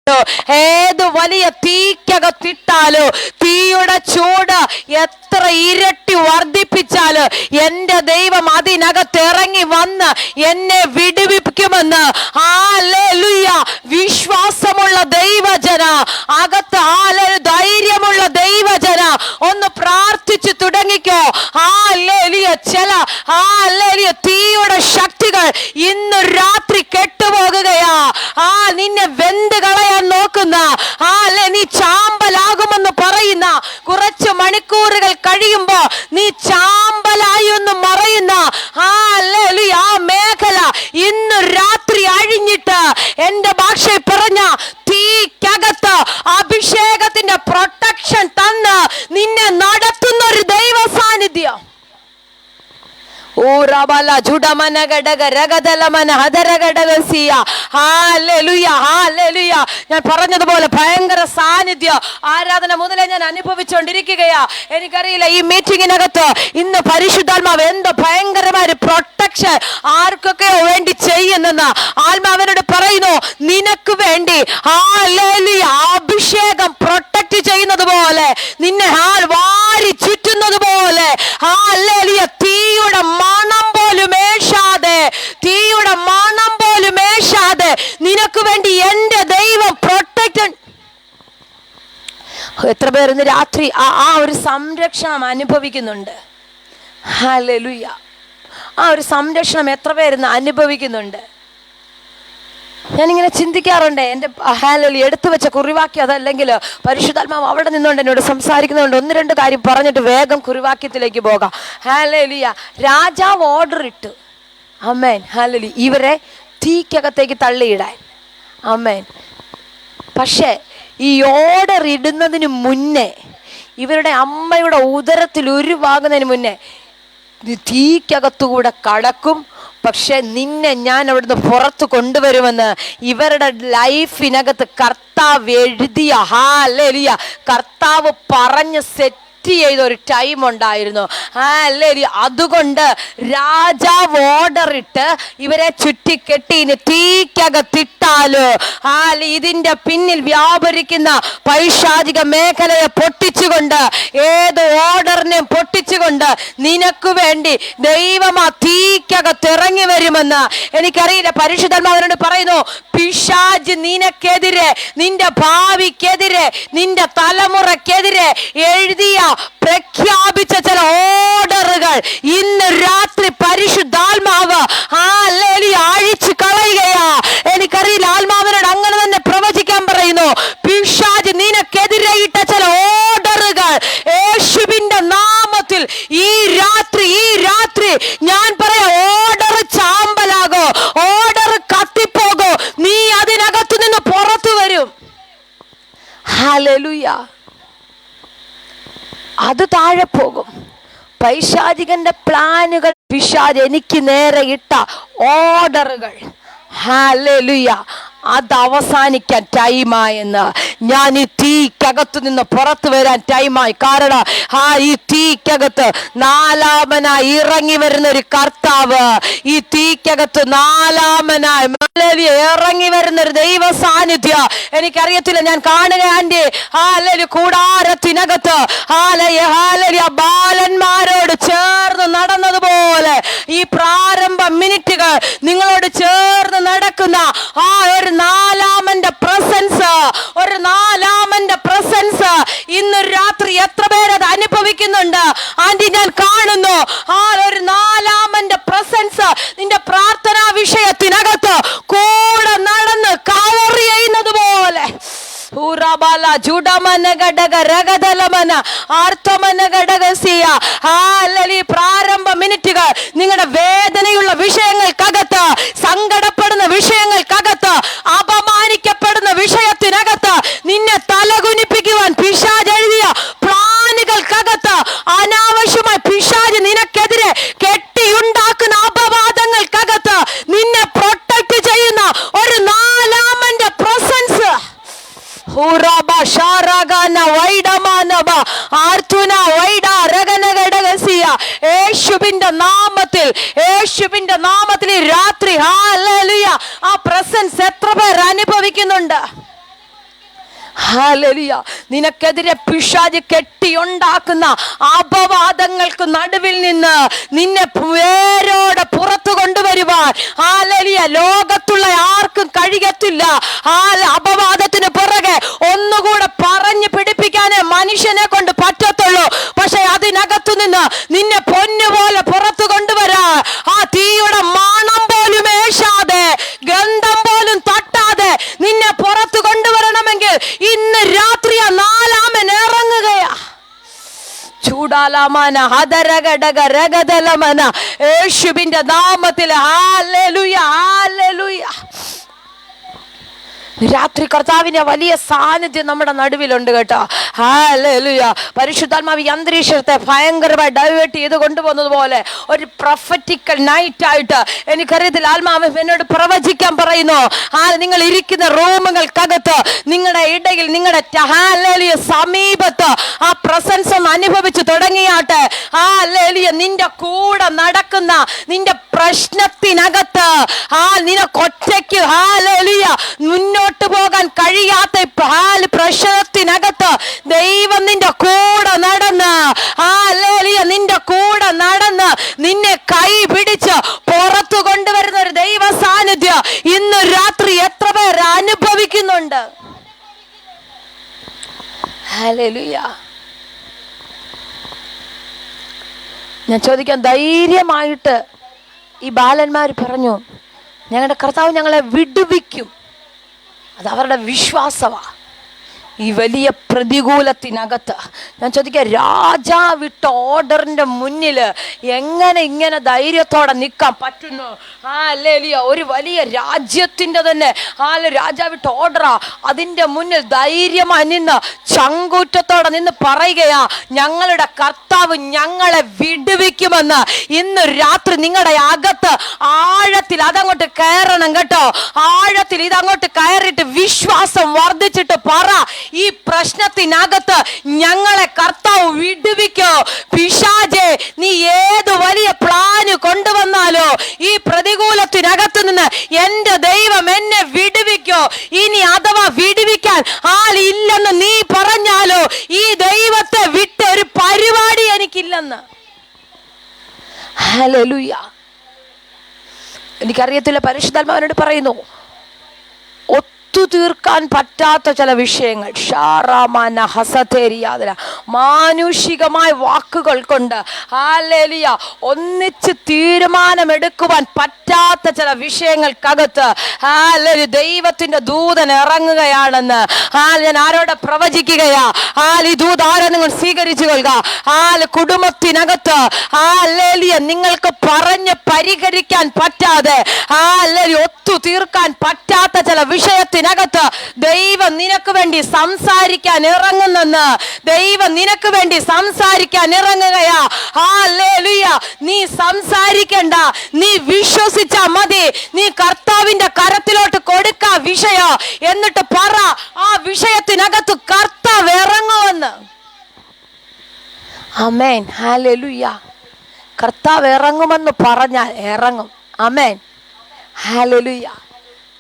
ഏത് വലിയ തീക്കകത്തിട്ടാലോ തീയുടെ ചൂട് എത്ര ഇരട്ടി വർദ്ധിപ്പിച്ചാല് എന്റെ ദൈവം അതിനകത്ത് ഇറങ്ങി വന്ന് എന്നെ വിടുവിക്കുമെന്ന് ഹല്ലേലൂയ വിശ്വാസമുള്ള ദൈവജന, അകത്ത് ധൈര്യമുള്ള ദൈവജന ഒന്ന് പ്രാർത്ഥിച്ചു തുടങ്ങിക്കോ. ഹല്ലേലൂയ. ഹല്ലേലൂയ. തീയുടെ ശക്തികൾ ഇന്ന് രാത്രി കെട്ടുപോകുകയാ. നിന്നെ വെന്ത് കളയാൻ നോക്കുന്ന, നീ ചാമ്പലാകുമെന്ന് പറയുന്ന, കുറച്ച് മണിക്കൂറുകൾ കഴിയുമ്പോ നീ ചാമ്പലായി ഒന്ന് മറയുന്ന ആ മേഖല ഇന്ന് രാത്രി അഴിഞ്ഞിട്ട് എന്റെ ഭാഷയിൽ പറഞ്ഞ തീക്കകത്ത് അഭിഷേകത്തിന്റെ പ്രൊട്ടക്ഷൻ തന്ന് നിന്നെ നടത്തുന്ന ഒരു ദൈവ സാന്നിധ്യം. ഞാൻ പറഞ്ഞതുപോലെ ഭയങ്കര സാന്നിധ്യം ആരാധന മുതലേ ഞാൻ അനുഭവിച്ചുകൊണ്ടിരിക്കുകയാ. എനിക്കറിയില്ല ഈ മീറ്റിങ്ങിനകത്ത് ഇന്ന് പരിശുദ്ധാത്മാവ് എന്തോ ഭയങ്കരമായ പ്രൊട്ടക്ഷൻ ആർക്കൊക്കെയോ വേണ്ടി ചെയ്യുന്നെന്ന് ആത്മാവിനോട് പറയുന്നു. നിനക്ക് വേണ്ടി അഭിഷേകം പ്രൊട്ടക്ട് ചെയ്യുന്നത് പോലെ, നിന്നെ വാരി ചുറ്റുന്നത് പോലെ, തീയുടെ മണം പോലും ഏശാതെ, തീയുടെ മണം പോലും ഏശാതെ നിനക്ക് വേണ്ടി എന്റെ ദൈവം പ്രൊട്ടക്ട്. എത്ര പേർ ഇന്ന് രാത്രി ആ ഒരു സംരക്ഷണം അനുഭവിക്കുന്നുണ്ട്? ഹല്ലേലൂയ. ആ ഒരു സംരക്ഷണം എത്ര പേരുന്ന് അനുഭവിക്കുന്നുണ്ട്? ഞാനിങ്ങനെ ചിന്തിക്കാറുണ്ട്. എൻ്റെ ഹല്ലേലൂയ എടുത്തു വെച്ച കുറിവാക്യം അതല്ലെങ്കിൽ പരിശുദ്ധാത്മാവ് അവിടെ നിന്നുകൊണ്ട് എന്നോട് സംസാരിക്കുന്നതുകൊണ്ട് ഒന്ന് രണ്ട് കാര്യം പറഞ്ഞിട്ട് വേഗം കുറിവാക്യത്തിലേക്ക് പോകാം. ഹല്ലേലൂയ. രാജാവ് ഓർഡർ ഇട്ടു. ആമേൻ. ഹല്ലേലൂയ. ഇവരെ തീക്കകത്തേക്ക് തള്ളിയിടാൻ. ആമേൻ. പക്ഷേ ഈ ഓർഡർ ഇടുന്നതിന് മുന്നേ, ഇവരുടെ അമ്മയുടെ ഉദരത്തിൽ ഉരുവാകുന്നതിന് മുന്നേ തീക്കകത്തുകൂടെ കടക്കും, പക്ഷെ നിന്നെ ഞാൻ അവിടുന്ന് പുറത്ത് കൊണ്ടുവരുമെന്ന് ഇവരുടെ ലൈഫിനകത്ത് കർത്താവ് എഴുതിയ, ഹല്ലേലൂയ, കർത്താവ് പറഞ്ഞ് സെറ്റ് ചെയ്തൊരു ടൈം ഉണ്ടായിരുന്നു. അതുകൊണ്ട് രാജാവ് ഓർഡർ ഇട്ട് ഇവരെ ചുറ്റിക്കെട്ടി തീക്കകത്തിട്ടാലോ ഇതിന്റെ പിന്നിൽ വ്യാപരിക്കുന്ന പൈശാചിക മേഖലയെ പൊട്ടിച്ചുകൊണ്ട്, ഏത് ഓർഡറിനെ പൊട്ടിച്ചുകൊണ്ട് നിനക്ക് വേണ്ടി ദൈവം ആ തീക്കകത്ത് ഇറങ്ങി വരുമെന്ന് എനിക്കറിയില്ല. പരിശുദ്ധാത്മാവിനോട് പറയുന്നു, പിശാച് നിനക്കെതിരെ, നിന്റെ ഭാവിക്കെതിരെ, നിന്റെ തലമുറക്കെതിരെ എഴുതിയ പ്രഖ്യാപിച്ച ചില ഓർഡറുകൾ ഇന്ന് രാത്രി പരിശുദ്ധാത്മാവ് അഴിച്ചു കളയുകയാ. എനിക്കറിയില്ല, ആത്മാവിനോട് അങ്ങനെ തന്നെ പ്രവചിക്കാൻ പറയുന്നു. പിശാച് നിനക്കെതിരെ ഇട്ട ചില ഓർഡറുകൾ യേശുവിന്റെ നാമത്തിൽ ഈ രാത്രി ഞാൻ പറയാം, ഓർഡർ ചാമ്പലാകോ, ഓർഡർ കത്തിപ്പോകോ, നീ അതിനകത്തു നിന്ന് പുറത്തു വരും. ഹല്ലേലൂയ. അത് താഴെ പോകും. പൈശാചികന്റെ പ്ലാനുകൾ, പിശാച് എനിക്ക് നേരെ ഇട്ട ഓർഡറുകൾ, ഹല്ലേലൂയ, അത് അവസാനിക്കാൻ ടൈമായെന്ന്. ഞാൻ ഈ തീക്കകത്ത് നിന്ന് പുറത്തു വരാൻ ടൈമായി. കാരണം ഈ തീക്കകത്ത് നാലാമനായി ഇറങ്ങി വരുന്ന ഒരു കർത്താവ്, ഈ തീക്കകത്ത് നാലാമനായി ഇറങ്ങി വരുന്ന ഒരു ദൈവ സാന്നിധ്യം എനിക്കറിയത്തില്ല. ഞാൻ കാണുകയാൻ്റെ കൂടാരത്തിനകത്ത് ബാലന്മാരോട് ചേർന്ന് നടന്നതുപോലെ ഈ പ്രാരംഭ മിനിറ്റുകൾ നിങ്ങളോട് ചേർന്ന് നടക്കുന്ന ആ ഒരു നാലാമന്റെ പ്രസൻസ്, ഒരു നാലാമന്റെ പ്രസൻസ് ഇന്ന് രാത്രി എത്ര പേരത് അനുഭവിക്കുന്നുണ്ട്? ആന്റി, ഞാൻ കാണുന്നു ആ ഒരു നാലാമന്റെ പ്രസൻസ് നിന്റെ പ്രാർത്ഥനാ വിഷയത്തിനകത്ത് കൂടെ നടന്ന് കവർ ചെയ്യുന്നത് പോലെ. പ്രാരംഭ മിനിറ്റുകൾ നിങ്ങളുടെ വേദനയുള്ള വിഷയങ്ങൾക്കകത്ത്, സങ്കടപ്പെടുന്ന വിഷയങ്ങൾക്കകത്ത്, അപമാനിക്കപ്പെടുന്ന വിഷയത്തിനകത്ത്, നിന്നെ തലകുനിപ്പിക്കുവാൻ പിശാച് എഴുതിയ പ്ലാനുകൾക്കകത്ത്, അനാവശ്യമായി പിശാച് നിനക്കെതിരെ കെട്ടിയുണ്ടാക്കുന്ന അപവാദങ്ങൾക്കകത്ത് നിന്നെ പ്രൊട്ടക്ട് ചെയ്യുന്ന ഒരു നാലാമന്റെ പ്രസൻസ്. യേശുവിന്റെ നാമത്തിൽ, രാത്രി ഹല്ലേലൂയ, ആ പ്രസൻസ് എത്ര പേർ അനുഭവിക്കുന്നുണ്ട്? ഹല്ലേലൂയ. നിനക്കെതിരെ പിശാച് കെട്ടിയുണ്ടാക്കുന്ന അപവാദങ്ങൾക്ക് നടുവിൽ നിന്ന് നിന്നെ വേരോടെ പുറത്തു കൊണ്ടുവരുവാൻ ഹല്ലേലൂയ ലോകത്തുള്ള ആർക്കും കഴിയത്തില്ല. ആ അപവാദത്തിന് പുറകെ ഒന്നുകൂടെ പറഞ്ഞു പിടിപ്പിക്കാനേ മനുഷ്യനെ കൊണ്ട് പറ്റത്തുള്ളൂ. പക്ഷെ അതിനകത്തു നിന്ന് നിന്നെ പൊന്നുപോലെ പുറത്തു കൊണ്ടുവരാ, ആ തീയുടെ മണം പോലും ഏശാതെ ഗന്ധം പോലും തട്ടാതെ നിന്നെ പുറത്തു കൊണ്ടുവരണമെങ്കിൽ ഇന്ന് രാത്രി നാലാമൻ ഇറങ്ങുകയാ. ചൂടാലാമന ഹദരഗടക രഗദലമന യേശുവിന്റെ നാമത്തിൽ ഹല്ലേലൂയ ഹല്ലേലൂയ. രാത്രി കർത്താവിന്റെ വലിയ സാന്നിധ്യം നമ്മുടെ നടുവിലുണ്ട് കേട്ടോ. ഹല്ലേലൂയ. പരിശുദ്ധാത്മാവ് ഈ അന്തരീക്ഷത്തെ ഭയങ്കരമായി ഡൈവേർട്ട് ചെയ്ത് കൊണ്ടുപോകുന്നത് പോലെ ഒരു പ്രൊഫറ്റിക്കൽ നൈറ്റ് ആയിട്ട് എനിക്കറിയത്തില്ല, ആത്മാവ് എന്നോട് പ്രവചിക്കാൻ പറയുന്നു. നിങ്ങൾ ഇരിക്കുന്ന റൂമുകൾക്കകത്ത് നിങ്ങളുടെ ഇടയിൽ നിങ്ങളുടെ ഹല്ലേലൂയ സമീപത്ത് ആ പ്രസൻസ് ഒന്ന് അനുഭവിച്ചു തുടങ്ങിയാട്ടെ. ഹല്ലേലൂയ. നിന്റെ കൂടെ നടക്കുന്ന നിന്റെ പ്രശ്നത്തിനകത്ത് നിനക്കൊറ്റയ്ക്ക് ഹല്ലേലൂയ മുന്നോട്ട് പോകാൻ കഴിയാത്ത പ്രശ്നത്തിനകത്ത് ദൈവം നിന്റെ കൂടെ നടന്ന് ഹല്ലേലൂയ നിന്റെ കൂടെ നടന്ന് നിന്നെ കൈ പിടിച്ച് പുറത്തു കൊണ്ടുവരുന്ന ഒരു ദൈവ സാന്നിധ്യം ഇന്ന് രാത്രി എത്ര പേർ അനുഭവിക്കുന്നുണ്ട്? ഹല്ലേലൂയ. ഞാൻ ചോദിക്കാം, ധൈര്യമായിട്ട് ഈ ബാലന്മാർ പറഞ്ഞു ഞങ്ങളുടെ കർത്താവ് ഞങ്ങളെ വിടുവിക്കും. അത് അവരുടെ വിശ്വാസമാണ്. ഈ വലിയ പ്രതികൂലത്തിനകത്ത് ഞാൻ ചോദിക്കാം, രാജാവിട്ട ഓർഡറിന്റെ മുന്നിൽ എങ്ങനെ ഇങ്ങനെ ധൈര്യത്തോടെ നിൽക്കാൻ പറ്റുന്നു? ഹല്ലേലൂയ. ഒരു വലിയ രാജ്യത്തിൻ്റെ തന്നെ രാജാവിട്ട ഓർഡറാ, അതിൻ്റെ മുന്നിൽ ധൈര്യമായി നിന്ന് ചങ്കൂറ്റത്തോടെ നിന്ന് പറയുകയാ, ഞങ്ങളുടെ കർത്താവ് ഞങ്ങളെ വിടുവിക്കുമെന്ന്. ഇന്ന് രാത്രി നിങ്ങളുടെ അകത്ത് ആഴത്തിൽ അതങ്ങോട്ട് കയറണം കേട്ടോ. ആഴത്തിൽ ഇതങ്ങോട്ട് കയറിയിട്ട് വിശ്വാസം വർദ്ധിച്ചിട്ട് പറ, ഈ പ്രശ്നത്തിനകത്ത് ഞങ്ങളെ കർത്താവ് വിടുവിക്കോ. പിശാചേ, നീ ഏത് വലിയ പ്ലാന് കൊണ്ടുവന്നാലോ ഈ പ്രതികൂലത്തിനകത്ത് നിന്ന് എന്റെ ദൈവം എന്നെ വിടുവിക്കോ. ഇനി അഥവാ വിടുവിക്കാൻ ആളില്ലെന്ന് നീ പറഞ്ഞാലോ ഈ ദൈവത്തെ വിട്ട് ഒരു പരിപാടി എനിക്കില്ലെന്ന്. ഹല്ലേലൂയ. എനിക്കറിയത്തില്ല, പരിശുദ്ധാത്മാവിനോട് പറയുന്നു, തീർക്കാൻ പറ്റാത്ത ചില വിഷയങ്ങൾ മാനുഷികമായ വാക്കുകൾ കൊണ്ട് ഹല്ലേലൂയ ഒന്നിച്ച് തീരുമാനമെടുക്കുവാൻ പറ്റാത്ത ചില വിഷയങ്ങൾക്കകത്ത് ഹല്ലേലൂയ ദൈവത്തിന്റെ ദൂതൻ ഇറങ്ങുകയാണെന്ന് ഞാൻ ആരോട് പ്രവചിക്കുകയാ. ഈ ദൂത് ആരോ നിങ്ങൾ സ്വീകരിച്ചു കൊള്ളുക. കുടുംബത്തിനകത്ത് ഹല്ലേലൂയ നിങ്ങൾക്ക് പറഞ്ഞ് പരിഹരിക്കാൻ പറ്റാതെ ഒത്തു തീർക്കാൻ പറ്റാത്ത ചില വിഷയത്തിന് ദൈവം നിനക്ക് വേണ്ടി സംസാരിക്കാൻ ഇറങ്ങുന്നെന്ന്. ദൈവം നിനക്ക് വേണ്ടി സംസാരിക്കാൻ ഇറങ്ങുകയാ. ഹല്ലേലൂയ. നീ സംസാരിക്കണ്ട, നീ വിശ്വസിച്ചാ മതി. നീ കർത്താവിന്റെ കരത്തിലോട്ട് കൊടുക്ക വിഷയം, എന്നിട്ട് പറ ആ വിഷയത്തിനകത്ത് കർത്താവ് ഇറങ്ങുമെന്ന്. ആമേൻ. ഹല്ലേലൂയ. കർത്താവ് ഇറങ്ങുമെന്ന് പറഞ്ഞാൽ ഇറങ്ങും. ആമേൻ. ഹല്ലേലൂയ.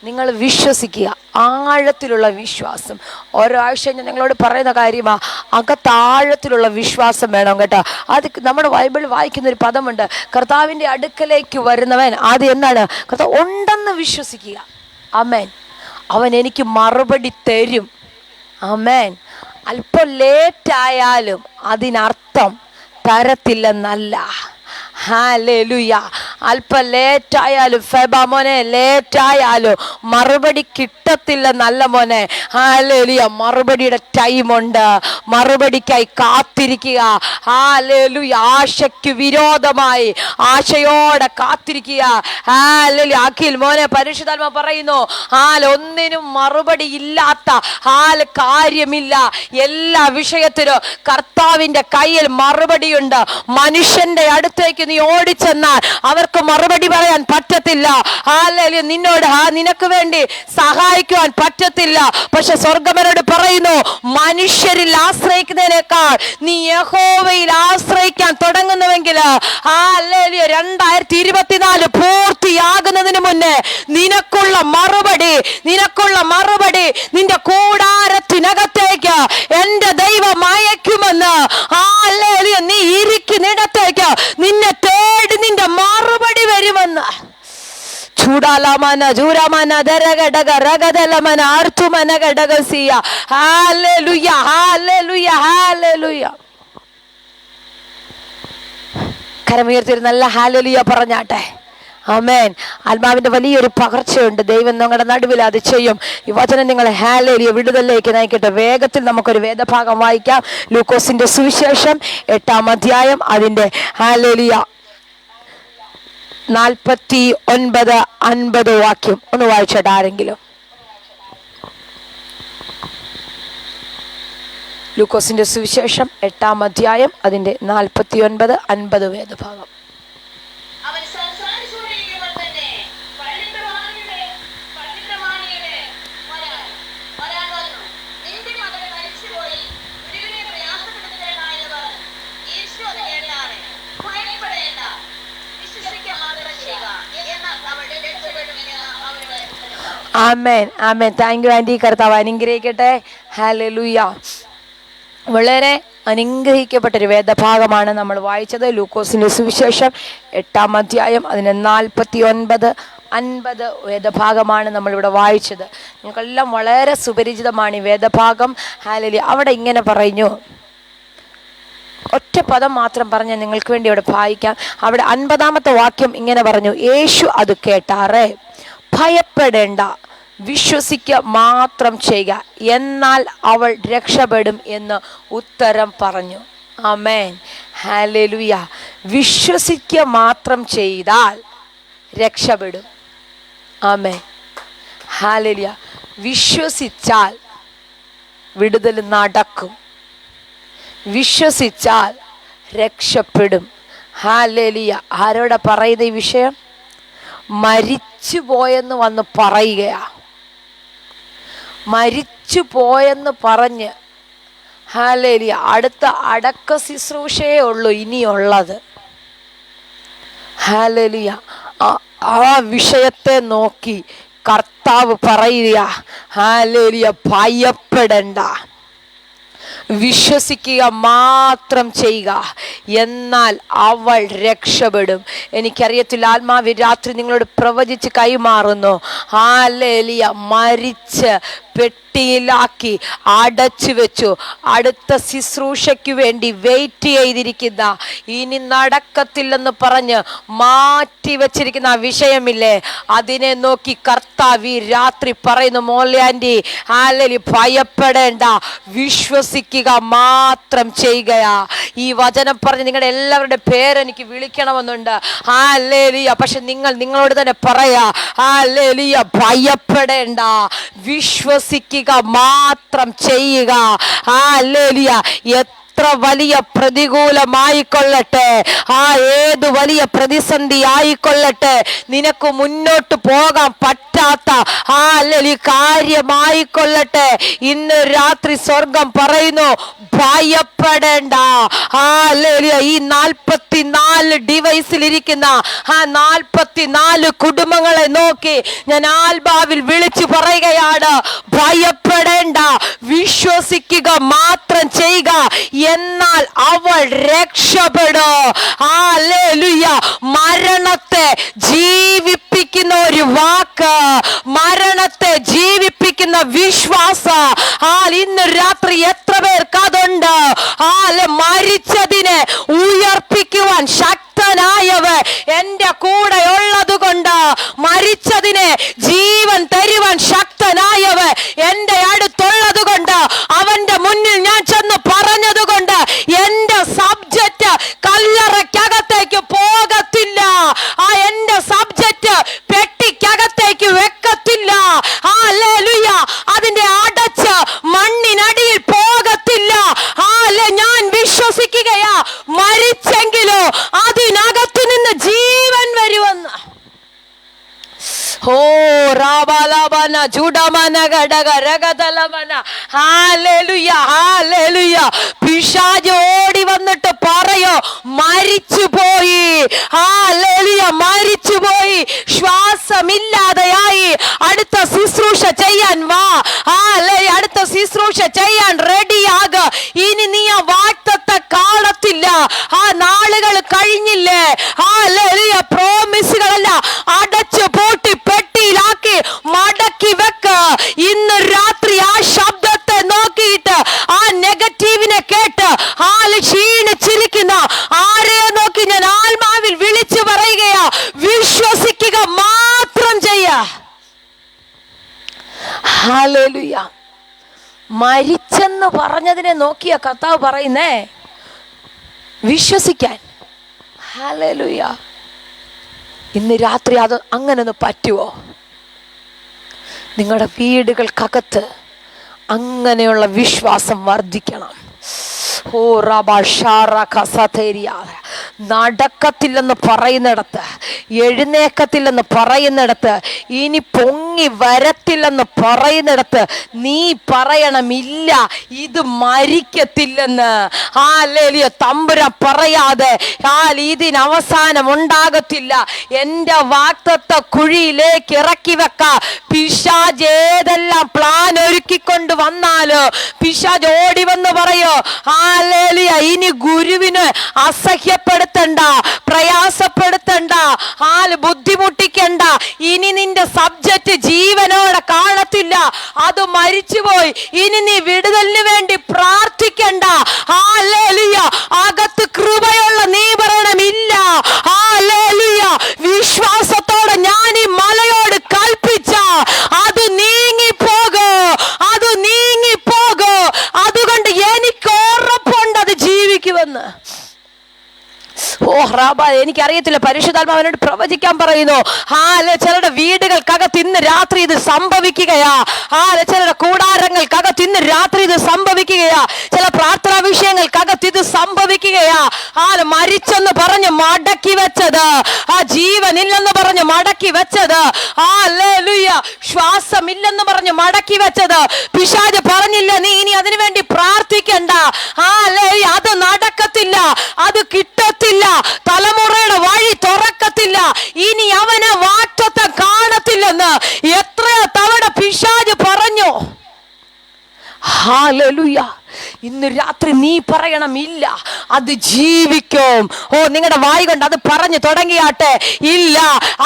നിങ്ങൾ വിശ്വസിക്കുക, ആഴത്തിലുള്ള വിശ്വാസം. ഓരോ ആഴ്ച ഞാൻ നിങ്ങളോട് പറയുന്ന കാര്യമാണ്, അകത്താഴത്തിലുള്ള വിശ്വാസം വേണം കേട്ടോ. അത് നമ്മുടെ ബൈബിളിൽ വായിക്കുന്ന ഒരു പദമുണ്ട്, കർത്താവിൻ്റെ അടുക്കലേക്ക് വരുന്നവൻ ആദ്യം എന്താണ്? കർത്താവ് ഉണ്ടെന്ന് വിശ്വസിക്കുക. ആമേൻ. അവൻ എനിക്ക് മറുപടി തരും. ആമേൻ. അല്പം ലേറ്റായാലും അതിനർത്ഥം തരത്തില്ലെന്നല്ല. ഹല്ലേലൂയ. അല്പം ലേറ്റായാലും ഫെബ മോനെ, ലേറ്റായാലും മറുപടി കിട്ടത്തില്ല നല്ല മോനെ. ഹല്ലേലൂയ. മറുപടിയുടെ ടൈമുണ്ട്. മറുപടിക്കായി കാത്തിരിക്കുക. ഹല്ലേലൂയ. ആശയ്ക്ക് വിരോധമായി ആശയോടെ കാത്തിരിക്കുക. ഹല്ലേലൂയ. അഖിൽ മോനെ, പരിശുദ്ധാത്മാ പറയുന്നു, ഒന്നിനും മറുപടി ഇല്ലാത്ത കാര്യമില്ല. എല്ലാ വിഷയത്തിനും കർത്താവിന്റെ കയ്യിൽ മറുപടിയുണ്ട്. മനുഷ്യന്റെ അടുത്തേക്ക് നീ ഓടിച്ചെന്നാൽ അവർക്ക് മറുപടി പറയാൻ പറ്റത്തില്ല. ഹല്ലേലൂയ. നിന്നോട് നിനക്ക് വേണ്ടി സഹായിക്കുവാൻ പറ്റത്തില്ല. പക്ഷെ സ്വർഗ്ഗമനോട് പറയുന്നു, മനുഷ്യരിൽ ആശ്രയിക്കുന്നതിനേക്കാൾ നീ യഹോവയിൽ ആശ്രയിക്കാൻ തുടങ്ങുന്നുവെങ്കിൽ ഹല്ലേലൂയ 2024 പൂർത്തിയാകുന്നതിന് മുന്നേ നിനക്കുള്ള മറുപടി നിന്റെ കൂടാരത്തിനകത്തെ മന ജൂരമന ദരഗടക രഗദലമന ആർത്തുമന ഘടകസിയ. ഹല്ലേലൂയ, ഹല്ലേലൂയ, ഹല്ലേലൂയ. കരമുയർത്തി നല്ല ഹല്ലേലൂയ പറഞ്ഞാട്ടെ. ആമേൻ. ആത്മാവിന്റെ വലിയൊരു പകർച്ചയുണ്ട്. ദൈവം നിങ്ങളുടെ നടുവിൽ അത് ചെയ്യും. ഈ വചനം നിങ്ങളെ ഹല്ലേലൂയ വിടുതലിലേക്ക് നയിക്കട്ടെ. വേഗത്തിൽ നമുക്കൊരു വേദഭാഗം വായിക്കാം. ലൂക്കോസിന്റെ സുവിശേഷം 8-ാം അധ്യായം അതിന്റെ ഹല്ലേലൂയ 49-50 വാക്യം ഒന്ന് വായിച്ചോട്ടെ ആരെങ്കിലും. ലൂക്കോസിന്റെ സുവിശേഷം 8-ാം അധ്യായം അതിന്റെ 49-50 വേദഭാഗം. ആമേൻ, ആമേൻ. Thank you aunty. കർത്താവ് അനുഗ്രഹിക്കട്ടെ. ഹല്ലേലൂയ. വളരെ അനുഗ്രഹിക്കപ്പെട്ടൊരു വേദഭാഗമാണ് നമ്മൾ വായിച്ചത്. ലൂക്കോസിന്റെ സുവിശേഷം 8-ാം അധ്യായം അതിന് 49-50 വേദഭാഗമാണ് നമ്മളിവിടെ വായിച്ചത്. നിങ്ങൾക്കെല്ലാം വളരെ സുപരിചിതമാണ് ഈ വേദഭാഗം. ഹല്ലേലൂയ. അവിടെ ഇങ്ങനെ പറഞ്ഞു, ഒറ്റ പദം മാത്രം പറഞ്ഞ് നിങ്ങൾക്ക് വേണ്ടി അവിടെ വായിക്കാം. അവിടെ 50-ാമത്തെ വാക്യം ഇങ്ങനെ പറഞ്ഞു, യേശു അത് കേട്ടാറേ ഭയപ്പെടേണ്ട, വിശ്വസിക്കുക മാത്രം ചെയ്യുക, എന്നാൽ അവൾ രക്ഷപ്പെടും എന്ന് ഉത്തരം പറഞ്ഞു. ആമേൻ, ഹല്ലേലൂയ. വിശ്വസിക്കുക മാത്രം ചെയ്താൽ രക്ഷപ്പെടും. ആമേൻ, ഹല്ലേലൂയ. വിശ്വസിച്ചാൽ വിടുതൽ നടക്കും. വിശ്വസിച്ചാൽ രക്ഷപ്പെടും. ഹല്ലേലൂയ. ആരോടാ പറയുന്ന ഈ വിഷയം? മരിച്ചു പോയെന്ന് വന്ന് പറയുകയാ. മരിച്ചു പോയെന്ന് പറഞ്ഞ് ഹല്ലേലൂയ. അടുത്ത അടക്ക ശുശ്രൂഷയേ ഉള്ളൂ ഇനിയുള്ളത്. ഹല്ലേലൂയ. ആ വിഷയത്തെ നോക്കി കർത്താവ് പറയുക, ഹല്ലേലൂയ, ഭയപ്പെടണ്ട, വിശ്വസിക്കുക മാത്രം ചെയ്യുക, എന്നാൽ അവൾ രക്ഷപ്പെടും. എനിക്കറിയത്തില്ല, ആത്മാവ് രാത്രി നിങ്ങളോട് പ്രവചിച്ച് കൈമാറുന്നു. ഹല്ലേലൂയ. മരിച്ച് പെട്ടിയിലാക്കി അടച്ചു വെച്ചു അടുത്ത ശുശ്രൂഷയ്ക്ക് വേണ്ടി വെയിറ്റ് ചെയ്തിരിക്കുന്ന, ഇനി നടക്കത്തില്ലെന്ന് പറഞ്ഞ് മാറ്റി വെച്ചിരിക്കുന്ന ആ വിഷയമില്ലേ, അതിനെ നോക്കി കർത്താവ് ഈ രാത്രി പറയുന്നു, മോളെ ആൻറ്റി, ഹല്ലേലൂയ, ഭയപ്പെടേണ്ട, വിശ്വസിക്കുക മാത്രം ചെയ്യുകയാ. ഈ വചനം പറഞ്ഞ് നിങ്ങളുടെ എല്ലാവരുടെ പേരെനിക്ക് വിളിക്കണമെന്നുണ്ട്. ഹല്ലേലൂയ. പക്ഷെ നിങ്ങളോട് തന്നെ പറയാ, ഹല്ലേലൂയ, ഭയപ്പെടേണ്ട, വിശ്വസിക്കുക മാത്രം ചെയ്യുക. ഹല്ലേലൂയ. എത്ര വലിയ പ്രതികൂലമായിക്കൊള്ളട്ടെ, ഏത് വലിയ പ്രതിസന്ധി ആയിക്കൊള്ളട്ടെ, നിനക്ക് മുന്നോട്ട് പോകാൻ പറ്റാത്ത ഹല്ലേലൂയ കാര്യമായിക്കൊള്ളട്ടെ, ഇന്ന് രാത്രി സ്വർഗം പറയുന്നു, ഭയപ്പെടേണ്ട. ഹല്ലേലൂയ. ഈ 44 ഡിവൈസിലിരിക്കുന്ന 44 കുടുംബങ്ങളെ നോക്കി ഞാൻ ആത്മാവിൽ വിളിച്ചു പറയുകയാണ്, ഭയപ്പെടേണ്ട, വിശ്വസിക്കുക മാത്രം ചെയ്യുക, എന്നാൽ അവൾ രക്ഷപ്പെടും. ഹല്ലേലൂയ. മരണത്തെ ജീവിപ്പിക്കുന്ന ഒരു വാക്ക്, മരണത്തെ ജീവിപ്പിക്കുന്ന വിശ്വാസം ഇന്ന് രാത്രി എത്ര പേർക്ക് അതുണ്ട്? മരിച്ചതിനെ ഉയർപ്പിക്കുവാൻ ശക്തനായവൻ എന്റെ കൂടെ ഉള്ളത് കൊണ്ട്, മരിച്ചതിനെ ജീവൻ തരുവാൻ ശക്തനായവൻ എന്റെ അടുത്തുള്ളത് കൊണ്ട്, അവന്റെ മുന്നിൽ ഞാൻ ചെന്ന് പറഞ്ഞത് കൊണ്ട് എന്റെ സബ്ജക്റ്റ് കല്ലറയ്ക്കകത്തേക്ക് പോകത്തില്ല. എന്റെ സബ്ജക്റ്റ് പെട്ടിക്കകത്തേക്ക് വെക്കത്തില്ല. ഹല്ലേലൂയ. അതിന്റെ അടച്ച് മണ്ണിനടിയിൽ പോകത്തില്ല. ഞാൻ വിശ്വസിക്കുകയാ, മരിച്ചെങ്കിലോ അതിനകത്തു നിന്ന് ജീവൻ വരുമെന്ന്. ഓ രാബാലബന ജുഡമന ഘടക രഗതലമന. Hallelujah, hallelujah. പിശാച് ഓടി വന്നിട്ട് പറയോ, മരിച്ചുപോയി. ഹല്ലേലൂയ, മരിച്ചുപോയി, ശ്വാസമില്ലാതെയായി, അടുത്ത ശുശ്രൂഷ ചെയ്യാൻ വാ. ഹല്ലേലൂയ. അടുത്ത ശുശ്രൂഷ ചെയ്യാൻ റെഡിയാക. ഇനി നീ ആ വാഗ്ദത്തത്തെ കാണത്തില്ല. നാളുകൾ കഴിഞ്ഞില്ലേ? ഹല്ലേലൂയ. പ്രോമിസുകളല്ല അടച്ചു പൂട്ടി പെട്ടിയിൽ മരിച്ചെന്ന് പറഞ്ഞതിനെ നോക്കിയ കർത്താവ് പറയുന്നേ വിശ്വസിക്കാൻ. ഹല്ലേലൂയ. ഇന്ന് രാത്രി അത് അങ്ങനെ ഒന്ന് പറ്റുമോ? നിങ്ങളുടെ വീടുകൾക്കകത്ത് അങ്ങനെയുള്ള വിശ്വാസം വർദ്ധിക്കണം. ഓ റബാ ഷാറ കസതേരിയ. നടക്കത്തില്ലെന്ന് പറയുന്നിടത്ത്, എഴുന്നേക്കത്തില്ലെന്ന് പറയുന്നിടത്ത്, ഇനി പൊങ്ങി വരത്തില്ലെന്ന് പറയുന്നിടത്ത് നീ പറയണം, ഇല്ല ഇത് മരിക്കത്തില്ലെന്ന്. ഹല്ലേലൂയ. തമ്പുരാൻ പറയാതെ ഇതിന് അവസാനം ഉണ്ടാകത്തില്ല. എൻ്റെ വാഗ്ദത്ത കുഴിയിലേക്ക് ഇറക്കി വെക്കാം. പിശാച് ഏതെല്ലാം പ്ലാൻ ഒരുക്കിക്കൊണ്ട് വന്നാലോ പിശാച് ഓടി വന്ന് പറയോ, ഹല്ലേലൂയ, ഇനി ഗുരുവിന് അസഹ്യപ്പെടുത്തണ്ട, പ്രയാസപ്പെടുത്തണ്ട, ബുദ്ധിമുട്ടിക്കണ്ട, ഇനി നിന്റെ സബ്ജക്റ്റ് ജീവനോടെ കാണത്തില്ല, അത് മരിച്ചുപോയി, ഇനി നീ വിടുതലിന് വേണ്ടി പ്രാർത്ഥിക്കണ്ട. ഹല്ലേലൂയ. അകത്ത് കൃപയുള്ള നീ പറയണം, ഇല്ല ഹല്ലേലൂയ, വിശ്വാസത്തോടെ ഞാൻ ഈ മലയോട് കൽപ്പിച്ച അത് നീങ്ങിപ്പോകോ, അത് നീങ്ങിപ്പോകോ, അതുകൊണ്ട് എനിക്ക് ഉറപ്പുണ്ട് അത് ജീവിക്കുമെന്ന്. ഓ റാബ, എനിക്കറിയത്തില്ല, പരിശുദ്ധാത്മാവിനോട് പ്രവചിക്കാൻ പറയുന്നു. ചിലരുടെ വീടുകൾക്കകത്ത് ഇന്ന് രാത്രി ഇത് സംഭവിക്കുകയാ. ചിലരുടെ കൂടാരങ്ങൾക്കകത്ത് ഇന്ന് രാത്രി ഇത് സംഭവിക്കുകയാ. ചില പ്രാർത്ഥനാ വിഷയങ്ങൾക്കകത്ത് ഇത് സംഭവിക്കുകയാ. മരിച്ചെന്ന് പറഞ്ഞ് മടക്കി വെച്ചത്, ജീവനില്ലെന്ന് പറഞ്ഞ് മടക്കി വെച്ചത്, ഹല്ലേലൂയ, ശ്വാസമില്ലെന്ന് പറഞ്ഞ് മടക്കി വെച്ചത്, പിശാച് പറഞ്ഞില്ല നീ ഇനി അതിനു വേണ്ടി പ്രാർത്ഥിക്കണ്ട, അത് നടക്കത്തില്ല, അത് കിട്ടത്തില്ല, തലമുറയുടെ വഴി തുറക്കത്തില്ല, ഇനി അവനെ വാഗ്ദത്തം കാണത്തില്ലെന്ന് എത്രയോ തവണ പിശാച് പറഞ്ഞു. ഹല്ലേലൂയ. ഇന്ന് രാത്രി നീ പറയണം, ഇല്ല അത് ജീവിക്കും. ഓ, നിങ്ങളുടെ വായി കൊണ്ട് അത് പറഞ്ഞു തുടങ്ങിയാട്ടെ, ഇല്ല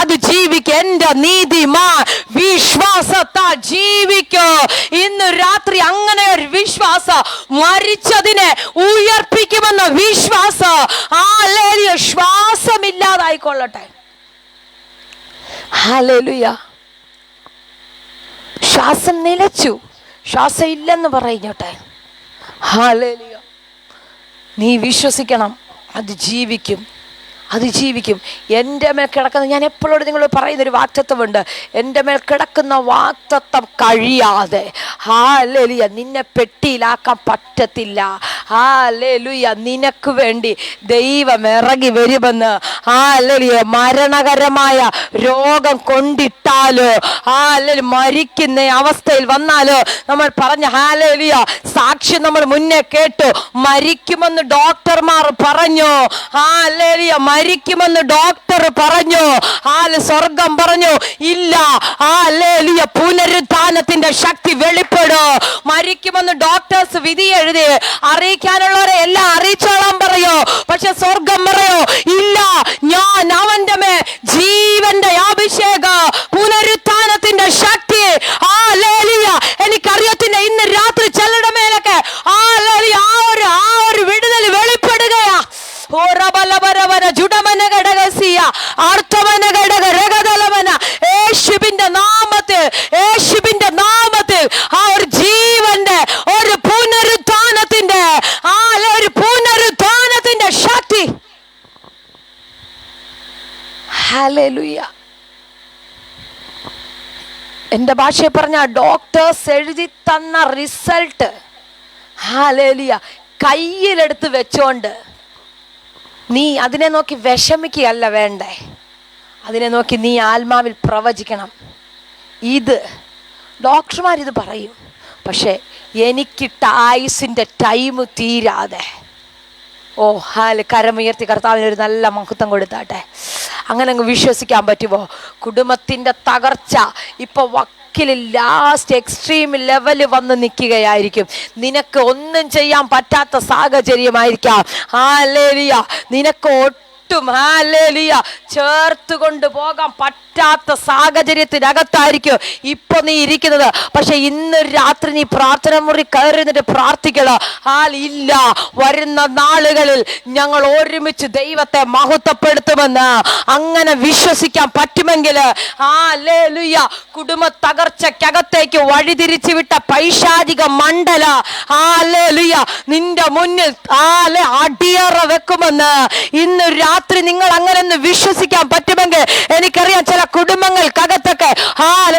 അത് ജീവിക്കും, എന്റെ നീതിമാൻ വിശ്വാസത്താൽ ജീവിക്കും. ഇന്ന് രാത്രി അങ്ങനെ ഒരു വിശ്വാസം, മരിച്ചതിനെ ഉയർപ്പിക്കുമെന്ന വിശ്വാസം, ഹല്ലേലൂയ, ശ്വാസമില്ലാതായിക്കൊള്ളട്ടെ. ഹല്ലേലൂയ. ശ്വാസം നിലച്ചു, ശ്വാസം ഇല്ലെന്ന് പറഞ്ഞോട്ടെ. ഹല്ലേലൂയ. നീ വിശ്വസിക്കണം, അത് ജീവിക്കും, അത് ജീവിക്കും. എൻ്റെ മേൽ കിടക്കുന്ന, ഞാൻ എപ്പോഴും നിങ്ങളോട് പറയുന്നൊരു വാക്തത്വമുണ്ട്, എൻ്റെ മേൽ കിടക്കുന്ന വാക്തത്വം കഴിയാതെ ഹല്ലേലൂയ നിന്നെ പെട്ടിയിലാക്കാൻ പറ്റത്തില്ല. ഹല്ലേലൂയ. നിനക്ക് വേണ്ടി ദൈവം ഇറങ്ങി വരുമെന്ന്. ഹല്ലേലൂയ. മരണകരമായ രോഗം കൊണ്ടിട്ടാലോ, ഹല്ലേലൂയ, മരിക്കുന്ന അവസ്ഥയിൽ വന്നാലോ നമ്മൾ പറഞ്ഞ ഹല്ലേലൂയ സാക്ഷ്യം നമ്മൾ മുന്നേ കേട്ടു. മരിക്കുമെന്ന് ഡോക്ടർമാർ പറഞ്ഞു, ഹല്ലേലൂയ, മരിക്കുമെന്ന് ഡോക്ടർ പറഞ്ഞു, സ്വർഗം പറഞ്ഞു ഇല്ല, ഹല്ലേലൂയ, പുനരുത്ഥാനത്തിന്റെ ശക്തി വെളിപ്പെടും. മരിക്കുമെന്ന് ഡോക്ടേഴ്സ് വിധി എഴുതി അറിയിക്കാനുള്ളവരെ എല്ലാം അറിയിച്ചോളാൻ പറയോ, പക്ഷെ സ്വർഗം പറയോ ഇല്ല, ഞാൻ അവന്റെ മേ ജീവന്റെ അഭിഷേകം, പുനരുത്ഥാനത്തിന്റെ ശക്തി, ഹല്ലേലൂയ, എനിക്കറിയത്തില്ല ഇന്ന് രാത്രി ചിലരുടെ മേലൊക്കെ ഹല്ലേലൂയ ആ ഒരു വിടുതൽ വെളിപ്പെടുകയാ. യേശുവിന്റെ നാമത്തിൽ, യേശുവിന്റെ നാമത്തിൽ ആ ഒരു ജീവന്റെ, ഒരു പുനരുത്ഥാനത്തിന്റെ, ഒരു പുനരുത്ഥാനത്തിന്റെ ശക്തി. ഹല്ലേലൂയ. എന്റെ ഭാഷയിൽ പറഞ്ഞ ഡോക്ടേഴ്സ് എഴുതി തന്ന റിസൾട്ട്, ഹല്ലേലൂയ, കയ്യിലെടുത്ത് വെച്ചോണ്ട് നീ അതിനെ നോക്കി വിഷമിക്കുകയല്ല വേണ്ടേ, അതിനെ നോക്കി നീ ആത്മാവിൽ പ്രവചിക്കണം. ഇത് ഡോക്ടർമാരിത് പറയും, പക്ഷെ എനിക്കിട്ട ആയുസിൻ്റെ ടൈം തീരാതെ, ഓ കരമുയർത്തി കർത്താവിന് ഒരു നല്ല മഹത്വം കൊടുത്താട്ടെ. അങ്ങനെ അങ്ങ് വിശ്വസിക്കാൻ പറ്റുമോ? കുടുംബത്തിൻ്റെ തകർച്ച ഇപ്പോൾ ലാസ്റ്റ് എക്സ്ട്രീം ലെവല് വന്ന് നിൽക്കുകയായിരിക്കും. നിനക്ക് ഒന്നും ചെയ്യാൻ പറ്റാത്ത സാഹചര്യമായിരിക്കാം. ഹല്ലേലൂയ. നിനക്ക് ഒട്ടും ഹല്ലേലൂയ ചേർത്ത് കൊണ്ടുപോകാൻ പറ്റാത്ത സാഹചര്യത്തിനകത്തായിരിക്കും ഇപ്പൊ നീ ഇരിക്കുന്നത്. പക്ഷെ ഇന്ന് രാത്രി നീ പ്രാർത്ഥന മുറി കയറി നിന്നിട്ട് പ്രാർത്ഥിക്കണം. ഇല്ല, വരുന്ന നാളുകളിൽ ഞങ്ങൾ ഒരുമിച്ച് ദൈവത്തെ മഹത്വപ്പെടുത്തുമെന്ന് അങ്ങനെ വിശ്വസിക്കാൻ പറ്റുമെങ്കിൽ ഹല്ലേലൂയ കുടുംബ തകർച്ചക്കകത്തേക്ക് വഴിതിരിച്ചു വിട്ട പൈശാചിക മണ്ഡല ഹല്ലേലൂയ നിന്റെ മുന്നിൽ അടിയറ വെക്കുമെന്ന് ഇന്ന് രാത്രി നിങ്ങൾ അങ്ങനെ ഒന്ന് വിശ്വസിക്കാൻ പറ്റുമെങ്കിൽ എനിക്കറിയാം ചില കുടുംബങ്ങൾക്കകത്തൊക്കെ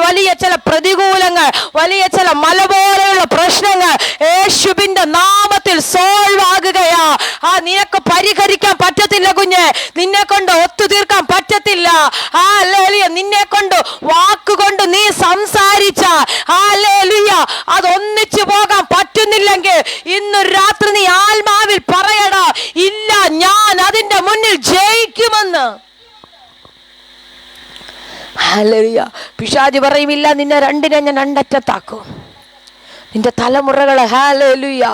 വലിയ ചില പ്രതികൂലങ്ങൾ, വലിയ ചില മല പോലെയുള്ള പ്രശ്നങ്ങൾ യേശുവിന്റെ നാമത്തിൽ സോൾവ് ആകുകയാ. നിനക്ക് പരിഹരിക്കാൻ പറ്റത്തില്ല കുഞ്ഞെ, നിന്നെ കൊണ്ട് ഒത്തുതീർക്കാൻ പറ്റത്തില്ല. നിന്നെ കൊണ്ട് വാക്കുകൊണ്ട് നീ സംസാരിച്ച അതൊന്നിച്ചു പോകാൻ പറ്റുന്നില്ലെങ്കിൽ ഇന്ന് രാത്രി നീ ആത്മാവിൽ പറയടാ, ഇല്ല ഞാൻ അതിന്റെ മുന്നിൽ ജയിക്കുമെന്ന്. ഹല്ലേലൂയ. പിശാച് പറയുമില്ല, നിന്നെ രണ്ടിനെ ഞാൻ രണ്ടറ്റത്താക്കും. നിന്റെ തലമുറകളെ ഹല്ലേലൂയ